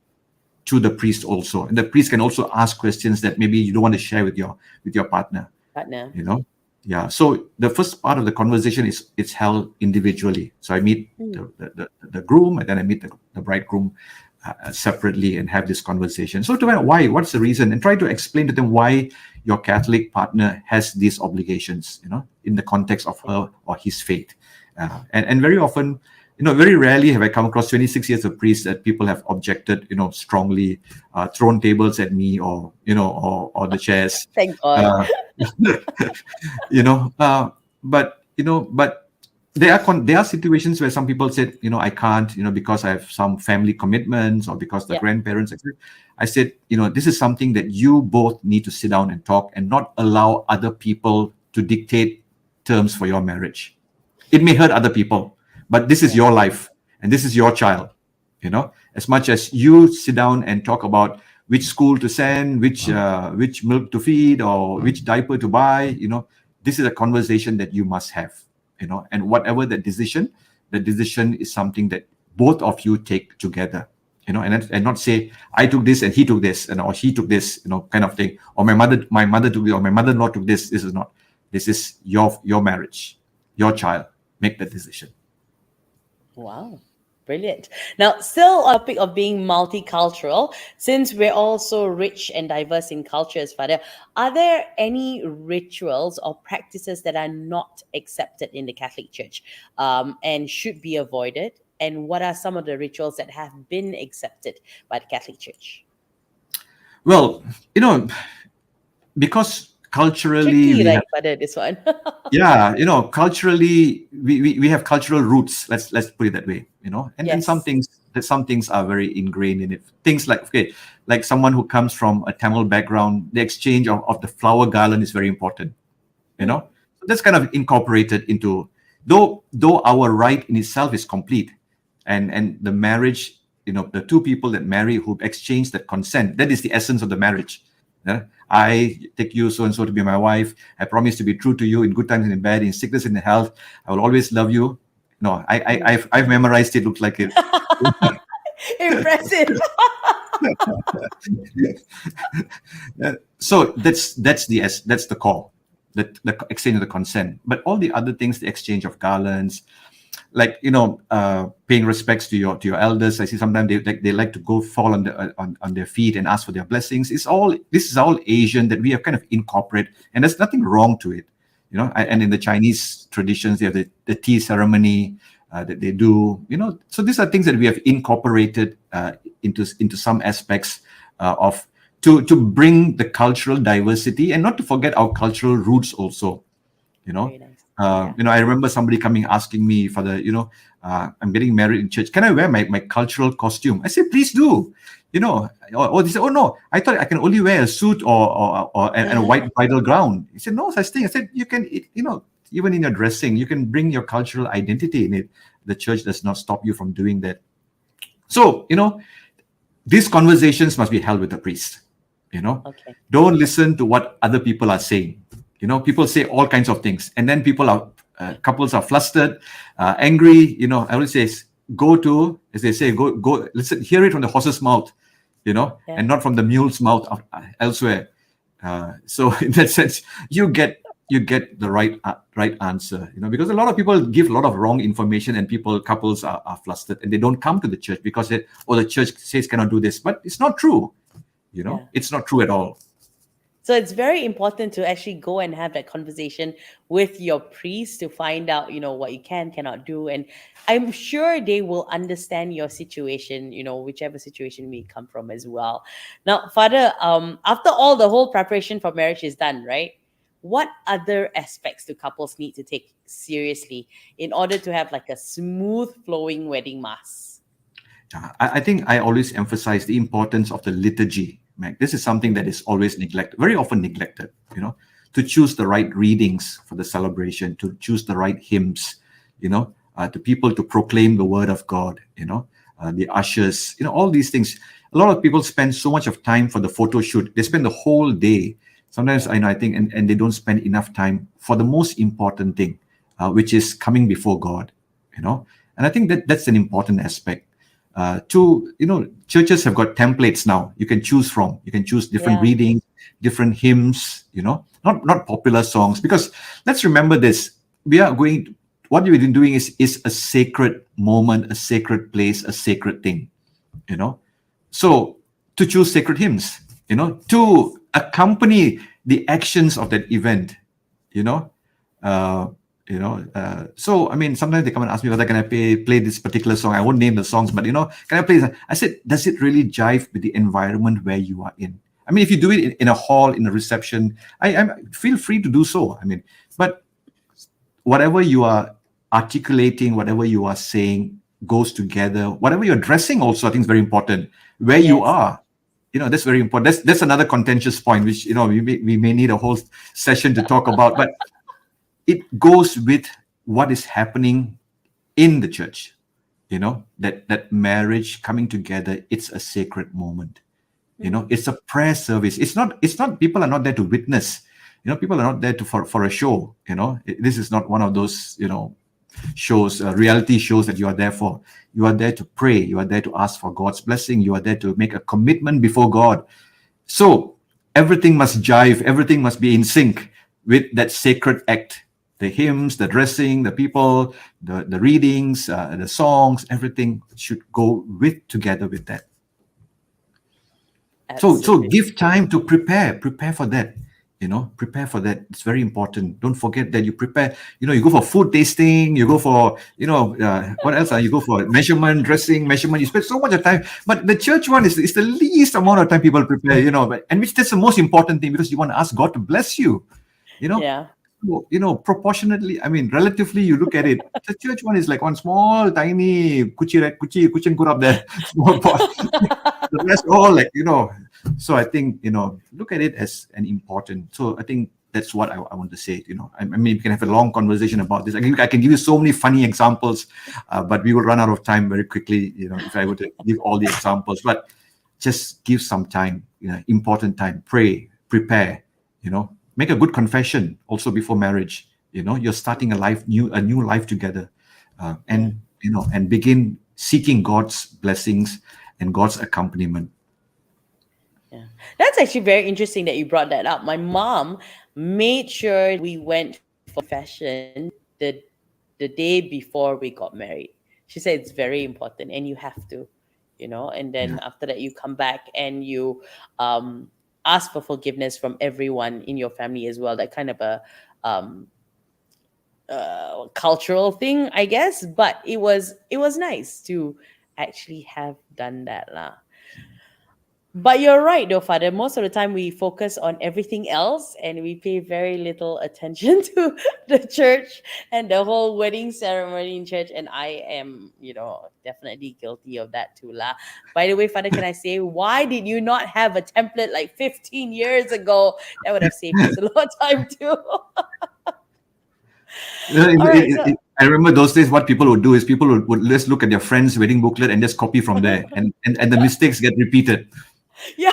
to the priest also, and the priest can also ask questions that maybe you don't want to share with your partner. Partner. you know yeah, so the first part of the conversation is it's held individually. So I meet Mm. the groom, and then I meet the bridegroom separately and have this conversation, so to find out what's the reason, and try to explain to them why your Catholic partner has these obligations, in the context of her or his faith. And very often, very rarely have I come across 26 years of priest that people have objected, strongly, thrown tables at me, or the chairs. Thank God. uh, you know but there are situations where some people said, I can't, because I have some family commitments, or because the Yeah. grandparents, etc. I said, this is something that you both need to sit down and talk, and not allow other people to dictate terms for your marriage. It may hurt other people, but this is Yeah. your life, and this is your child. As much as you sit down and talk about which school to send, which milk to feed, or which diaper to buy, this is a conversation that you must have. And whatever the decision is something that both of you take together. And not say, I took this and he took this, or he took this, kind of thing, or my mother took it, or my mother-in-law took this. This is not. This is your marriage, your child. Make the decision. Wow. Brilliant. Now, still on the topic of being multicultural, since we're all so rich and diverse in cultures, Father, are there any rituals or practices that are not accepted in the Catholic Church, and should be avoided? And what are some of the rituals that have been accepted by the Catholic Church? Well, because culturally Tricky, we have, right, Father, this one? yeah, culturally we have cultural roots. Let's put it that way. And Yes. some things are very ingrained in it. Things like, okay, like someone who comes from a Tamil background, the exchange of the flower garland is very important. Mm. So that's kind of incorporated into, though our rite in itself is complete, and the marriage, the two people that marry who exchange that consent, that is the essence of the marriage. Yeah? I take you so and so to be my wife. I promise to be true to you in good times and in bad, in sickness and in health. I will always love you. No, I've memorized it. Looks like it. Impressive. So that's the core, the exchange of the consent. But all the other things, the exchange of garlands, like, paying respects to your elders. I see sometimes they like to go fall on their feet and ask for their blessings. This is all Asian that we have kind of incorporated, and there's nothing wrong to it. And in the Chinese traditions, they have the tea ceremony that they do. So these are things that we have incorporated into some aspects of to bring the cultural diversity, and not to forget our cultural roots also. Very nice. Yeah. I remember somebody coming asking me, Father, I'm getting married in church. Can I wear my cultural costume? I said, please do. Or they said, oh no, I thought I can only wear a suit and a white bridal gown. He said, no such thing. I said, you can, even in your dressing, you can bring your cultural identity in it. The church does not stop you from doing that. So, these conversations must be held with the priest. You know, Okay. don't listen to what other people are saying. You know, people say all kinds of things, and then people are couples are flustered, angry. You know, I always say, go to, as they say, go listen, hear it from the horse's mouth, you know, Yeah. and not from the mule's mouth elsewhere. So in that sense, you get the right answer, you know, because a lot of people give a lot of wrong information, and couples are flustered, and they don't come to the church because the church says cannot do this, but it's not true. You know, Yeah. it's not true at all. So it's very important to actually go and have that conversation with your priest to find out, what you cannot do. And I'm sure they will understand your situation, whichever situation we come from as well. Now, Father, after all the whole preparation for marriage is done, right? What other aspects do couples need to take seriously in order to have like a smooth flowing wedding mass? I think I always emphasize the importance of the liturgy. Meg. This is something that Mm. is always neglected, very often neglected. You know, to choose the right readings for the celebration, to choose the right hymns. You know, to people to proclaim the word of God. You know, the ushers. You know, all these things. A lot of people spend so much of time for the photo shoot. They spend the whole day. Sometimes Yeah. I think, and they don't spend enough time for the most important thing, which is coming before God. You know, and I think that that's an important aspect. Churches have got templates now you can choose from. You can choose different Yeah. readings, different hymns, you know, not popular songs, because let's remember this. We are going What we've been doing is a sacred moment, a sacred place, a sacred thing, you know. So to choose sacred hymns, you know, to accompany the actions of that event, you know, uh, so I mean, sometimes they come and ask me whether can I play this particular song. I won't name the songs, but you know, can I play this? I said, does it really jive with the environment where you are in? I mean, if you do it in a hall, in a reception, I feel free to do so. I mean, but whatever you are articulating, whatever you are saying goes together. Whatever you're dressing also, I think is very important. Where you Yes. are, you know, that's very important. That's another contentious point, which, you know, we may need a whole session to talk about. But it goes with what is happening in the church. You know, that marriage coming together, it's a sacred moment. You know, Mm. it's a prayer service. It's not people are not there to witness. You know, people are not there for a show. You know, this is not one of those, you know, shows, reality shows that you are there for. You are there to pray. You are there to ask for God's blessing. You are there to make a commitment before God. So everything must jive, everything must be in sync with that sacred act. The hymns, the dressing, the people, the readings, the songs, everything should go together with that. So Absolutely. give time to prepare for that. You know, prepare for that. It's very important. Don't forget that you prepare. You know, you go for food tasting, you go for, you know, what else? You go for measurement, dressing, measurement. You spend so much of time. But the church one is the least amount of time people prepare. You know, and which that's the most important thing, because you want to ask God to bless you. You know, Yeah. so, you know, proportionately, I mean, relatively, you look at it. The church one is like one small, tiny kucing kurap there, small pot. The rest all like, you know. So I think, you know, look at it as an important. So I think that's what I want to say. You know, I mean, we can have a long conversation about this. I can give you so many funny examples, but we will run out of time very quickly. You know, if I were to give all the examples, but just give some time. You know, important time. Pray, prepare. You know, make a good confession also before marriage. You know, you're starting a new life together, Yeah. and you know, and begin seeking God's blessings and God's accompaniment. Yeah. That's actually very interesting that you brought that up. My mom made sure we went for confession the day before we got married. She said it's very important and you have to, and Yeah. then after that you come back and you um ask for forgiveness from everyone in your family as well. That kind of a um cultural thing, I guess, but it was nice to actually have done that lah. But you're right, though, Father. Most of the time, we focus on everything else and we pay very little attention to the church and the whole wedding ceremony in church. And I am, definitely guilty of that too, lah. By the way, Father, can I say, why did you not have a template like 15 years ago? That would have saved us a lot of time too. Yeah, All right. So, I remember those days. What people would do is people would just look at their friend's wedding booklet and just copy from there, and the mistakes get repeated. Yeah.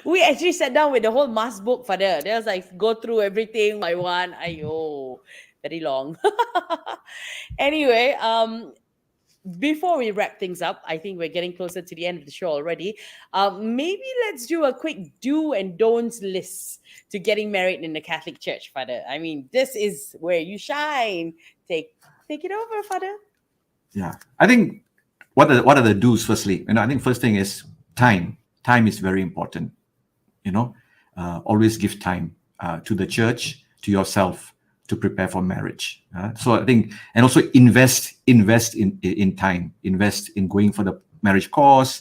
We actually sat down with the whole mass book, Father. There was like go through everything by one. Ayo, very long. Anyway, before we wrap things up, I think we're getting closer to the end of the show already. Maybe let's do a quick do and don'ts list to getting married in the Catholic Church, Father. I mean, this is where you shine. Take it over, Father. Yeah, I think what are the do's? Firstly, I think first thing is time. Time is very important. You know, always give time to the church, to yourself, to prepare for marriage. So I think, and also invest in time, invest in going for the marriage course,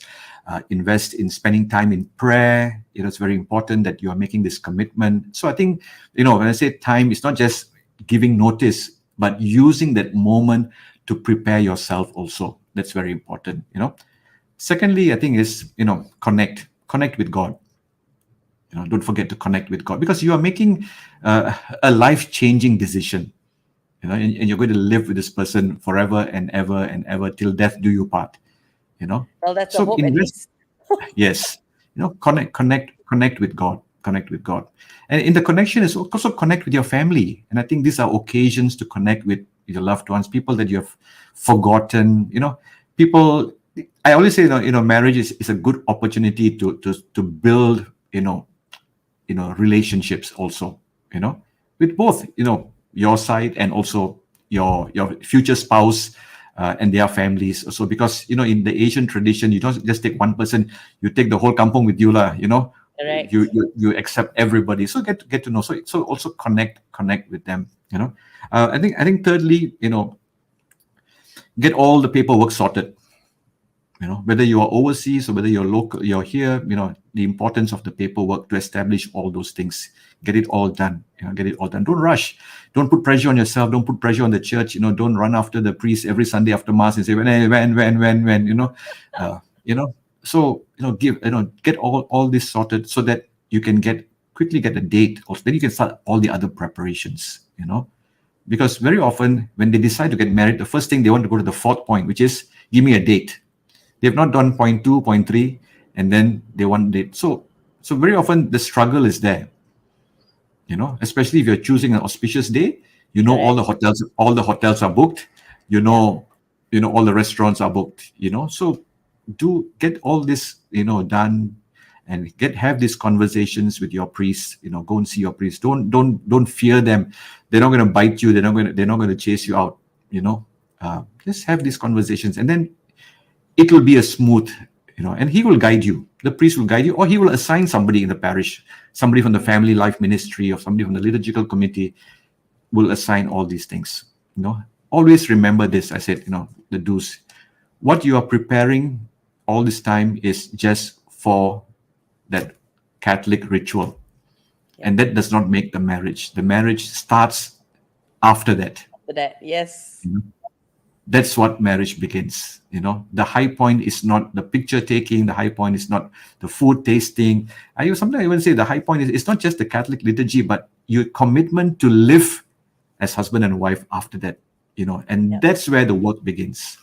invest in spending time in prayer. It's very important that you are making this commitment. So I think, when I say time, it's not just giving notice, but using that moment to prepare yourself also. That's very important. Secondly, I think is, connect with God. Don't forget to connect with God, because you are making a life-changing decision. And you're going to live with this person forever and ever till death do you part. Well, that's a So hope at invest. least. Yes, connect with God. Connect with God, and in the connection is also connect with your family. And I think these are occasions to connect with your loved ones, people that you have forgotten. People. I always say, marriage is a good opportunity to build, relationships also, with both, your side and also your future spouse and their families also. Because in the Asian tradition, you don't just take one person, you take the whole kampong with you lah. Correct. You accept everybody, so get to know. So also connect with them. I think thirdly, get all the paperwork sorted. Whether you are overseas or whether you're local, you're here, the importance of the paperwork to establish all those things. Get it all done. Get it all done. Don't rush. Don't put pressure on yourself. Don't put pressure on the church. Don't run after the priest every Sunday after mass and say when. So get all this sorted so that you can quickly get a date. Also, then you can start all the other preparations. Because very often when they decide to get married, the first thing they want to go to the fourth point, which is give me a date. They've not done point 2, point 3, and then they want date. So very often the struggle is there. Especially if you're choosing an auspicious day, all the hotels are booked. All the restaurants are booked. So do get all this done, and have these conversations with your priest. Go and see your priest. Don't fear them. They're not going to bite you. They're not going to chase you out. Just have these conversations, and then it will be a smooth, and he will guide you. The priest will guide you, or he will assign somebody in the parish, somebody from the family life ministry, or somebody from the liturgical committee will assign all these things. Always remember this. I said, the do's. What you are preparing all this time is just for that Catholic ritual. And that does not make the marriage. The marriage starts after that. After that, yes. That's what marriage begins. The high point is not the picture taking. The high point is not the food tasting. Sometimes I even say the high point is it's not just the Catholic liturgy, but your commitment to live as husband and wife after that. And that's where the work begins.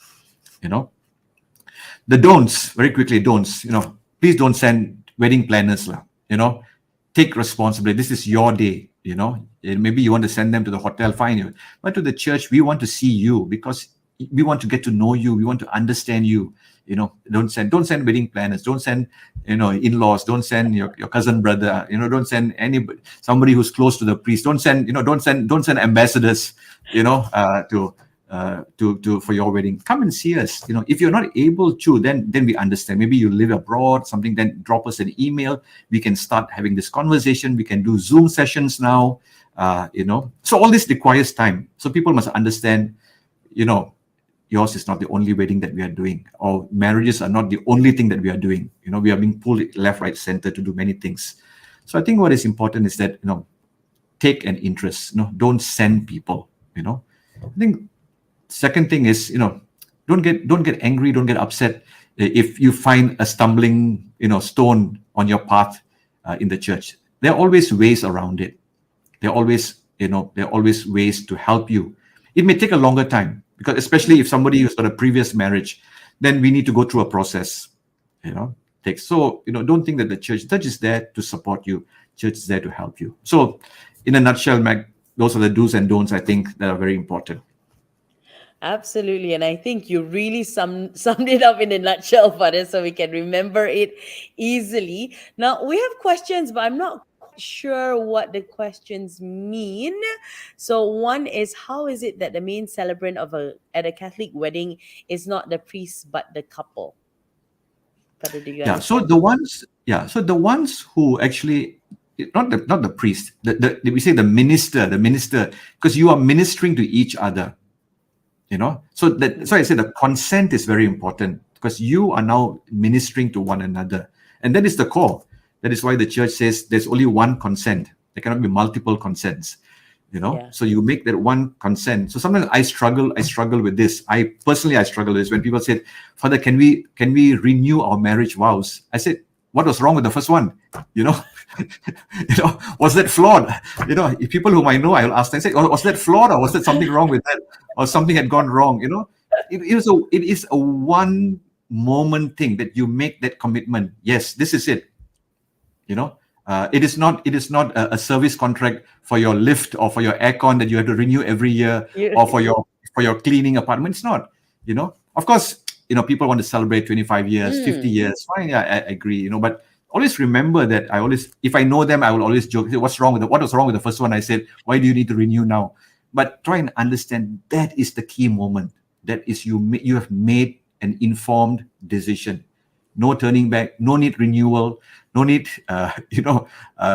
The don'ts, very quickly, don'ts. Please don't send wedding planners. Take responsibility. This is your day. Maybe you want to send them to the hotel, fine. But to the church, we want to see you, because we want to get to know you. We want to understand you. Don't send wedding planners. Don't send, in-laws. Don't send your cousin brother. Don't send somebody who's close to the priest. Don't send ambassadors. To for your wedding. Come and see us. If you're not able to, then we understand. Maybe you live abroad, something. Then drop us an email. We can start having this conversation. We can do Zoom sessions now. So all this requires time. So people must understand. Yours is not the only wedding that we are doing, or marriages are not the only thing that we are doing. We are being pulled left, right, center to do many things. So I think what is important is that take an interest. Don't send people. I think second thing is don't get angry, don't get upset if you find a stumbling stone on your path in the church. There are always ways around it. There are always ways to help you. It may take a longer time, because especially if somebody who's got a previous marriage, then we need to go through a process. Takes. So don't think that the church is there to support you. Church is there to help you. So, in a nutshell, Meg, those are the do's and don'ts, I think, that are very important. Absolutely. And I think you really summed it up in a nutshell for us so we can remember it easily. Now, we have questions, but I'm not quite sure what the questions mean. So, one is, how is it that the main celebrant at a Catholic wedding is not the priest but the couple? Father, do you Yeah. So understand? the ones who actually, not the priest, we say the minister, because you are ministering to each other. So I say the consent is very important, because you are now ministering to one another, and that is the core. That is why the church says there's only one consent. There cannot be multiple consents. Yeah. So you make that one consent. So sometimes I struggle with this. I struggle with this when people say, Father, can we renew our marriage vows? I said, what was wrong with the first one? Was that flawed? If people whom I know, I will ask them, say, oh, was that flawed, or was there something wrong with that, or something had gone wrong? It is a one moment thing that you make that commitment. Yes, this is it. It is not a service contract for your lift or for your aircon that you have to renew every year, or for your cleaning apartment. It's not. Of course, people want to celebrate 25 years, 50 years. Fine, yeah, I agree. But always remember that if I know them, I will always joke, what was wrong with the first one? I said, why do you need to renew now? But try and understand that is the key moment. That is, you have made an informed decision. No turning back, no need renewal, no need,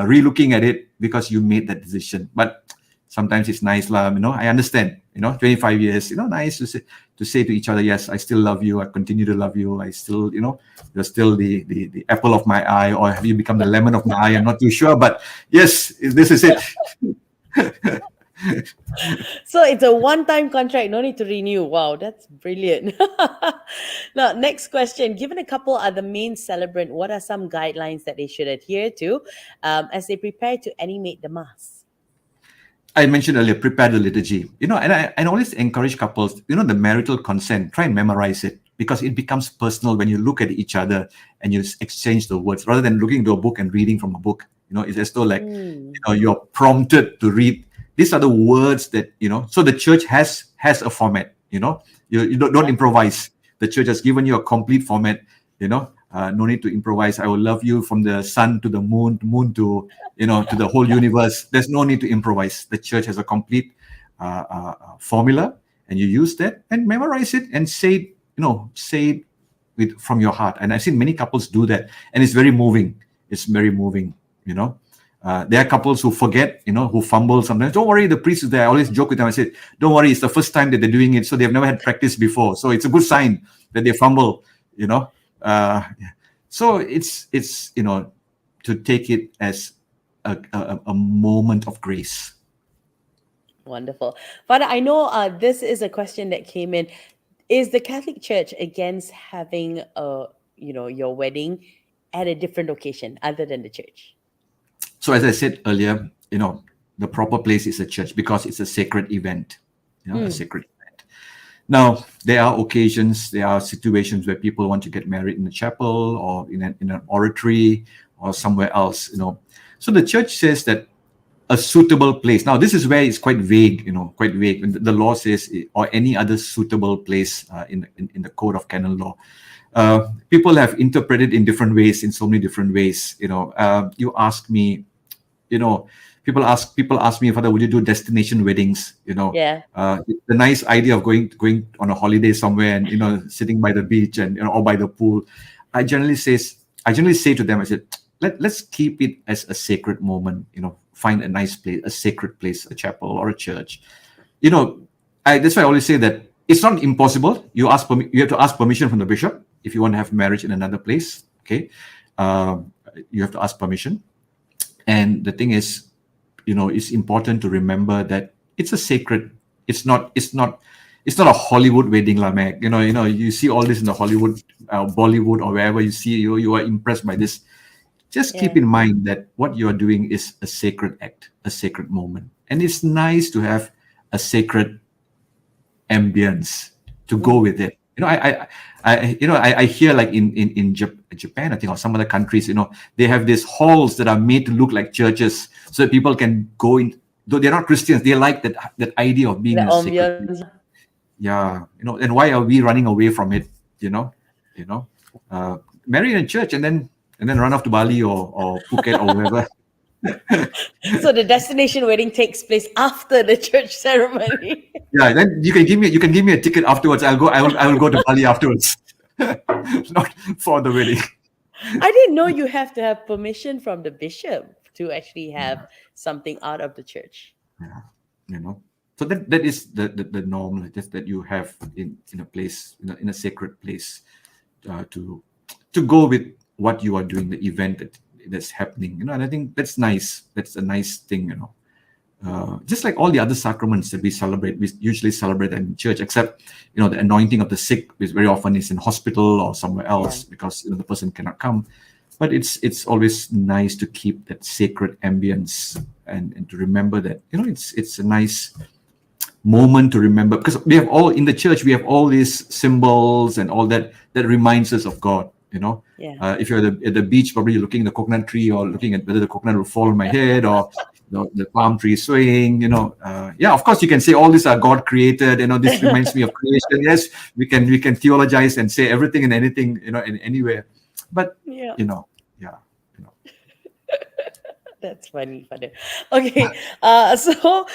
re-looking at it, because you made that decision. But sometimes it's nice, I understand, 25 years, nice to say to each other, yes, I still love you, I continue to love you, I still, you're still the apple of my eye, or have you become the lemon of my eye? I'm not too sure, but yes, this is it. So it's a one-time contract, no need to renew. Wow, that's brilliant. Now, next question. Given a couple are the main celebrant, what are some guidelines that they should adhere to as they prepare to animate the mass? I mentioned earlier, prepare the liturgy. And I always encourage couples, the marital consent, try and memorize it, because it becomes personal when you look at each other and you exchange the words, rather than looking into a book and reading from a book. It's as though like, you're prompted to read. These are the words that, so the church has a format, you don't improvise. The church has given you a complete format, no need to improvise. I will love you from the sun to the moon to, to the whole universe. There's no need to improvise. The church has a complete formula, and you use that and memorize it and say it from your heart. And I've seen many couples do that, and it's very moving. It's very moving, there are couples who forget, who fumble sometimes. Don't worry, the priest is there. I always joke with them. I say, don't worry, it's the first time that they're doing it, so they've never had practice before. So it's a good sign that they fumble, So it's to take it as a moment of grace. Wonderful. Father, I know this is a question that came in. Is the Catholic Church against having your wedding at a different location other than the church? So as I said earlier, the proper place is a church, because it's a sacred event, a sacred event. Now, there are occasions, there are situations where people want to get married in a chapel, or in an oratory, or somewhere else, So the church says that a suitable place. Now, this is where it's quite vague, quite vague. The law says, or any other suitable place in the code of canon law. People have interpreted in different ways, in so many different ways. You ask me, people ask me, Father, would you do destination weddings? Yeah. The nice idea of going on a holiday somewhere and sitting by the beach and or by the pool. I generally say to them, I said, let's keep it as a sacred moment. Find a nice place, a sacred place, a chapel or a church. That's why I always say that it's not impossible. You have to ask permission from the bishop if you want to have marriage in another place. Okay, you have to ask permission. And the thing is, it's important to remember that it's a sacred. It's not a Hollywood wedding, lah, Meg. You see all this in the Hollywood, Bollywood, or wherever you see you are impressed by this. Just keep in mind that what you are doing is a sacred act, a sacred moment, and it's nice to have a sacred ambience to go Mm. with it. I hear like in Japan, I think, or some other countries, they have these halls that are made to look like churches, so that people can go in. Though they're not Christians, they like that idea of being The in a sacred ambience. place. Yeah, and why are we running away from it? You know, you know, marry in a church and then run off to Bali or Phuket or wherever. So the destination wedding takes place after the church ceremony. Yeah, then you can give me a ticket afterwards. I will go to Bali afterwards. Not for the wedding. I didn't know you have to have permission from the bishop to actually have Yeah, something out of the church. yeah, you know. So that is the norm, like, that you have in a place, in a sacred place, to go with what you are doing, the event that's happening. And I think that's nice. That's a nice thing. Just like all the other sacraments that we usually celebrate in church, except the anointing of the sick, which very often is in hospital or somewhere Yeah. else because the person cannot come. But it's always nice to keep that sacred ambience, and to remember that it's a nice moment to remember, because we have all in the church, we have all these symbols and all that reminds us of God. Yeah. If you're at the beach, probably you're looking at the coconut tree or looking at whether the coconut will fall on my head, or the palm tree swaying. Yeah, of course you can say all these are God created. This reminds me of creation. Yes, we can theologize and say everything and anything, in anywhere. But Yeah. yeah, you know. That's funny, Father. Okay. So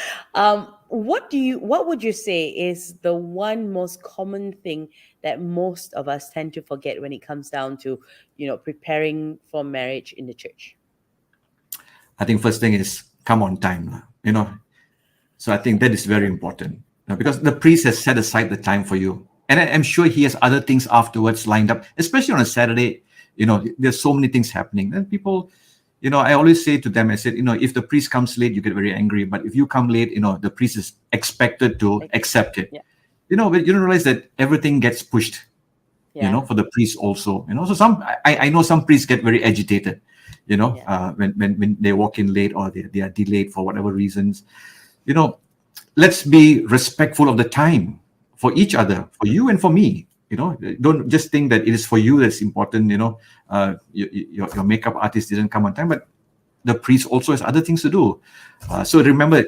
what would you say is the one most common thing that most of us tend to forget when it comes down to, preparing for marriage in the church? I think first thing is come on time, lah, So I think that is very important, because the priest has set aside the time for you, and I'm sure he has other things afterwards lined up, especially on a Saturday. There's so many things happening, and people. I always say to them, I said, if the priest comes late, you get very angry. But if you come late, the priest is expected to Like, accept it. yeah. But you don't realize that everything gets pushed, Yeah. for the priest also. So I know some priests get very agitated, Yeah. when they walk in late, or they are delayed for whatever reasons. you know let's be respectful of the time for each other, for you and for me. Don't just think that it is for you that's important. Your makeup artist didn't come on time, but the priest also has other things to do. So remember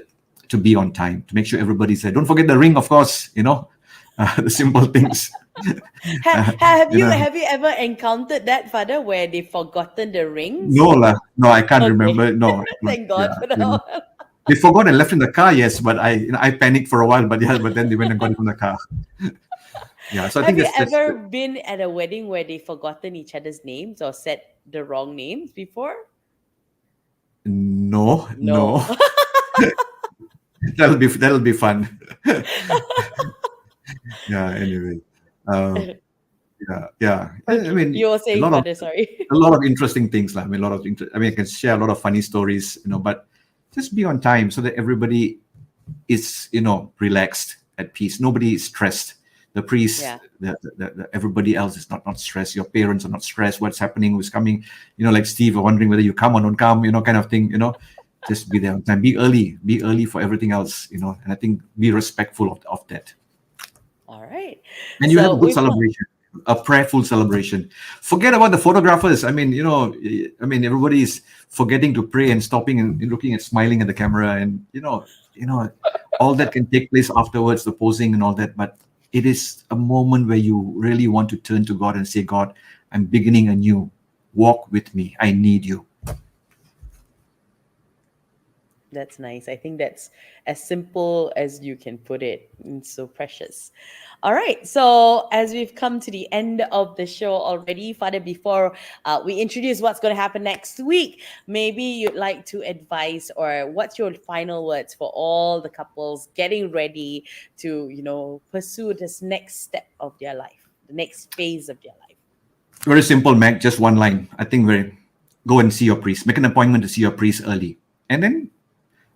to be on time, to make sure everybody's there. Don't forget the ring, of course. The simple things. Ha- uh, have you you know have you ever encountered that, Father, where they've forgotten the no rings? lah, no, I can't Okay. remember. No, but Thank God yeah, for that one. they forgot and left in the car. Yes, but I panicked for a while. But yeah, but then they went and got it from the car. Yeah, so I Have think you that's ever been at a wedding where they've forgotten each other's names or said the wrong names before? no, no. No. That'll be fun. Yeah. Anyway, uh, yeah, yeah. I Okay. mean, You were a saying, lot of Father, sorry. a lot of interesting things. Like, I mean, I can share a lot of funny stories. But just be on time so that everybody is, relaxed, at peace. Nobody is stressed. The priest, Yeah. everybody else is not stressed. Your parents are not stressed. What's happening? Who's coming? Like Steve, are wondering whether you come or don't come. Kind of thing. Just be there on time. Be early. Be early for everything else. And I think be respectful of that. All right. And you have a So good we've celebration, a prayerful celebration. Forget about the photographers. Everybody is forgetting to pray and stopping and looking at smiling at the camera, and all that can take place afterwards, the posing and all that. But it is a moment where you really want to turn to God and say, God, I'm beginning anew. Walk with me. I need you. That's nice. I think that's as simple as you can put it. It's so precious. All right. So, as we've come to the end of the show already, Father, before we introduce what's going to happen next week, maybe you'd like to advise, or what's your final words for all the couples getting ready to, pursue this next step of their life, the next phase of their life? Very simple, Mac. Just one line. I think go and see your priest. Make an appointment to see your priest early. And then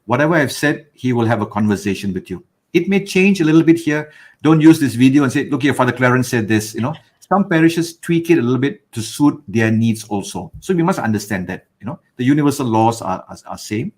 whatever I've said, he will have a conversation with you. It may change a little bit here. Don't use this video and say, look here, Father Clarence said this. Some parishes tweak it a little bit to suit their needs also. So we must understand that, the universal laws are same,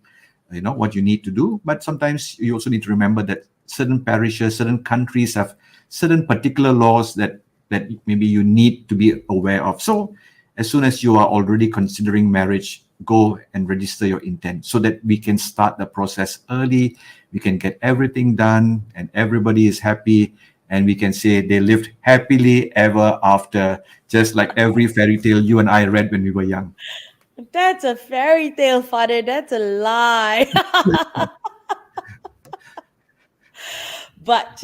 what you need to do. But sometimes you also need to remember that certain parishes, certain countries have certain particular laws that maybe you need to be aware of. So as soon as you are already considering marriage, go and register your intent so that we can start the process early. We can get everything done and everybody is happy, and we can say they lived happily ever after, just like every fairy tale you and I read when we were young. That's a fairy tale, Father. That's a lie. But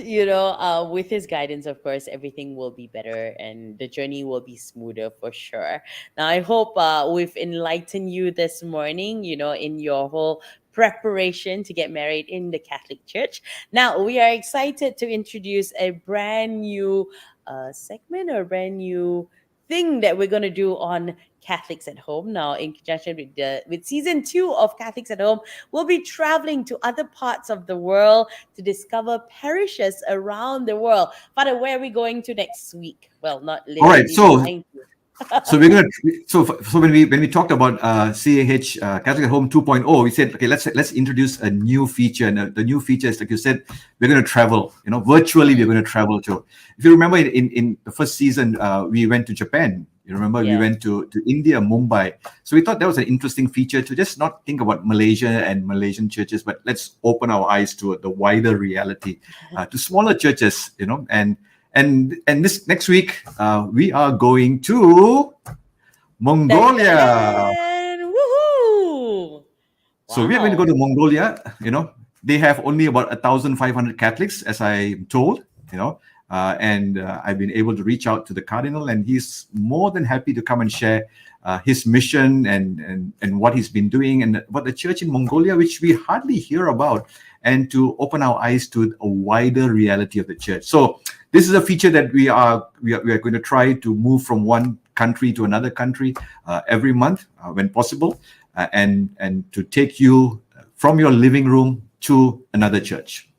with his guidance, of course, everything will be better and the journey will be smoother for sure. Now I hope we've enlightened you this morning, in your whole preparation to get married in the Catholic Church. Now we are excited to introduce a brand new segment, or brand new thing that we're going to do on Catholics at Home. Now, in conjunction with season 2 of Catholics at Home, we'll be traveling to other parts of the world to discover parishes around the world. Father, where are we going to next week? Well, not All right, literally so flying to. so we're gonna so when we talked about CAH Catholic at Home 2.0, we said, okay, let's introduce a new feature, and the new feature is, like you said, we're going to travel. Virtually we're going to travel to. If you remember, in the first season, we went to Japan. You remember, we Yeah. went to India, Mumbai. So we thought that was an interesting feature to just not think about Malaysia and Malaysian churches, but let's open our eyes to the wider reality, to smaller churches, and this next week, we are going to Mongolia. Dun-dun-dun! Woohoo! So we are going to go Wow. to Mongolia. They have only about 1,500 Catholics, as I'm told. And I've been able to reach out to the cardinal, and he's more than happy to come and share his mission and what he's been doing, and what the church in Mongolia, which we hardly hear about, and to open our eyes to a wider reality of the church. So this is a feature that we are going to try to move from one country to another country every month when possible, and to take you from your living room to another church.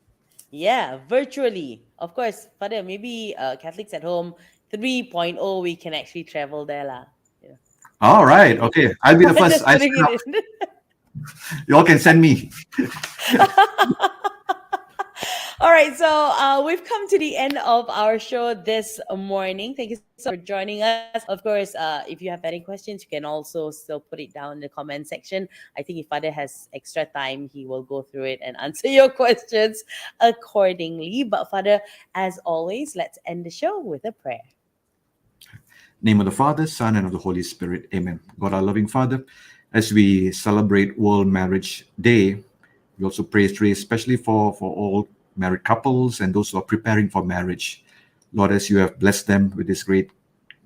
Yeah, virtually. Of course, Father, maybe Catholics at Home 3.0, we can actually travel there. Lah. Yeah. All right. Okay. I'll be the first. Just I putting sign up. it in. You all can send me. All right, so we've come to the end of our show this morning. Thank you so much for joining us. Of course, if you have any questions, you can also still put it down in the comment section. I think if Father has extra time, he will go through it and answer your questions accordingly. But Father, as always, let's end the show with a prayer. Name of the Father, Son, and of the Holy Spirit. Amen. God, our loving Father, as we celebrate World Marriage Day, we also pray especially for all married couples and those who are preparing for marriage. Lord, as you have blessed them with this great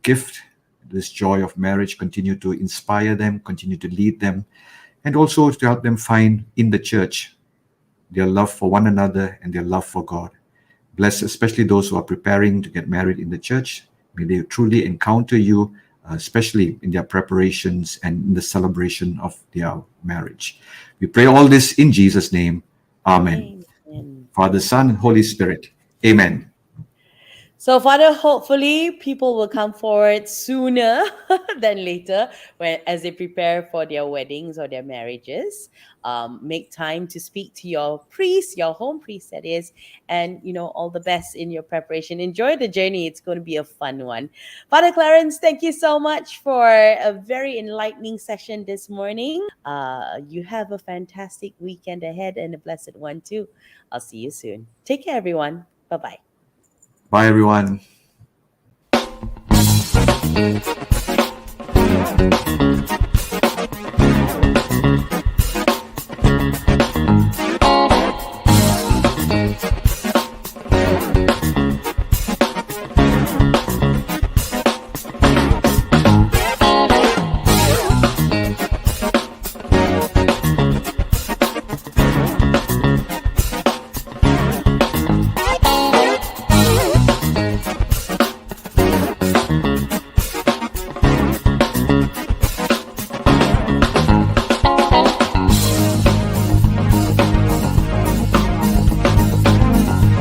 gift, this joy of marriage, continue to inspire them, continue to lead them, and also to help them find in the church their love for one another and their love for God. Bless especially those who are preparing to get married in the church. May they truly encounter you, especially in their preparations and in the celebration of their marriage. We pray all this in Jesus' name. Amen. Amen. Father, Son, and Holy Spirit. Amen. So, Father, hopefully people will come forward sooner than later as they prepare for their weddings or their marriages. Make time to speak to your priest, your home priest, that is, and, all the best in your preparation. Enjoy the journey. It's going to be a fun one. Father Clarence, thank you so much for a very enlightening session this morning. You have a fantastic weekend ahead and a blessed one too. I'll see you soon. Take care, everyone. Bye-bye. Bye, everyone.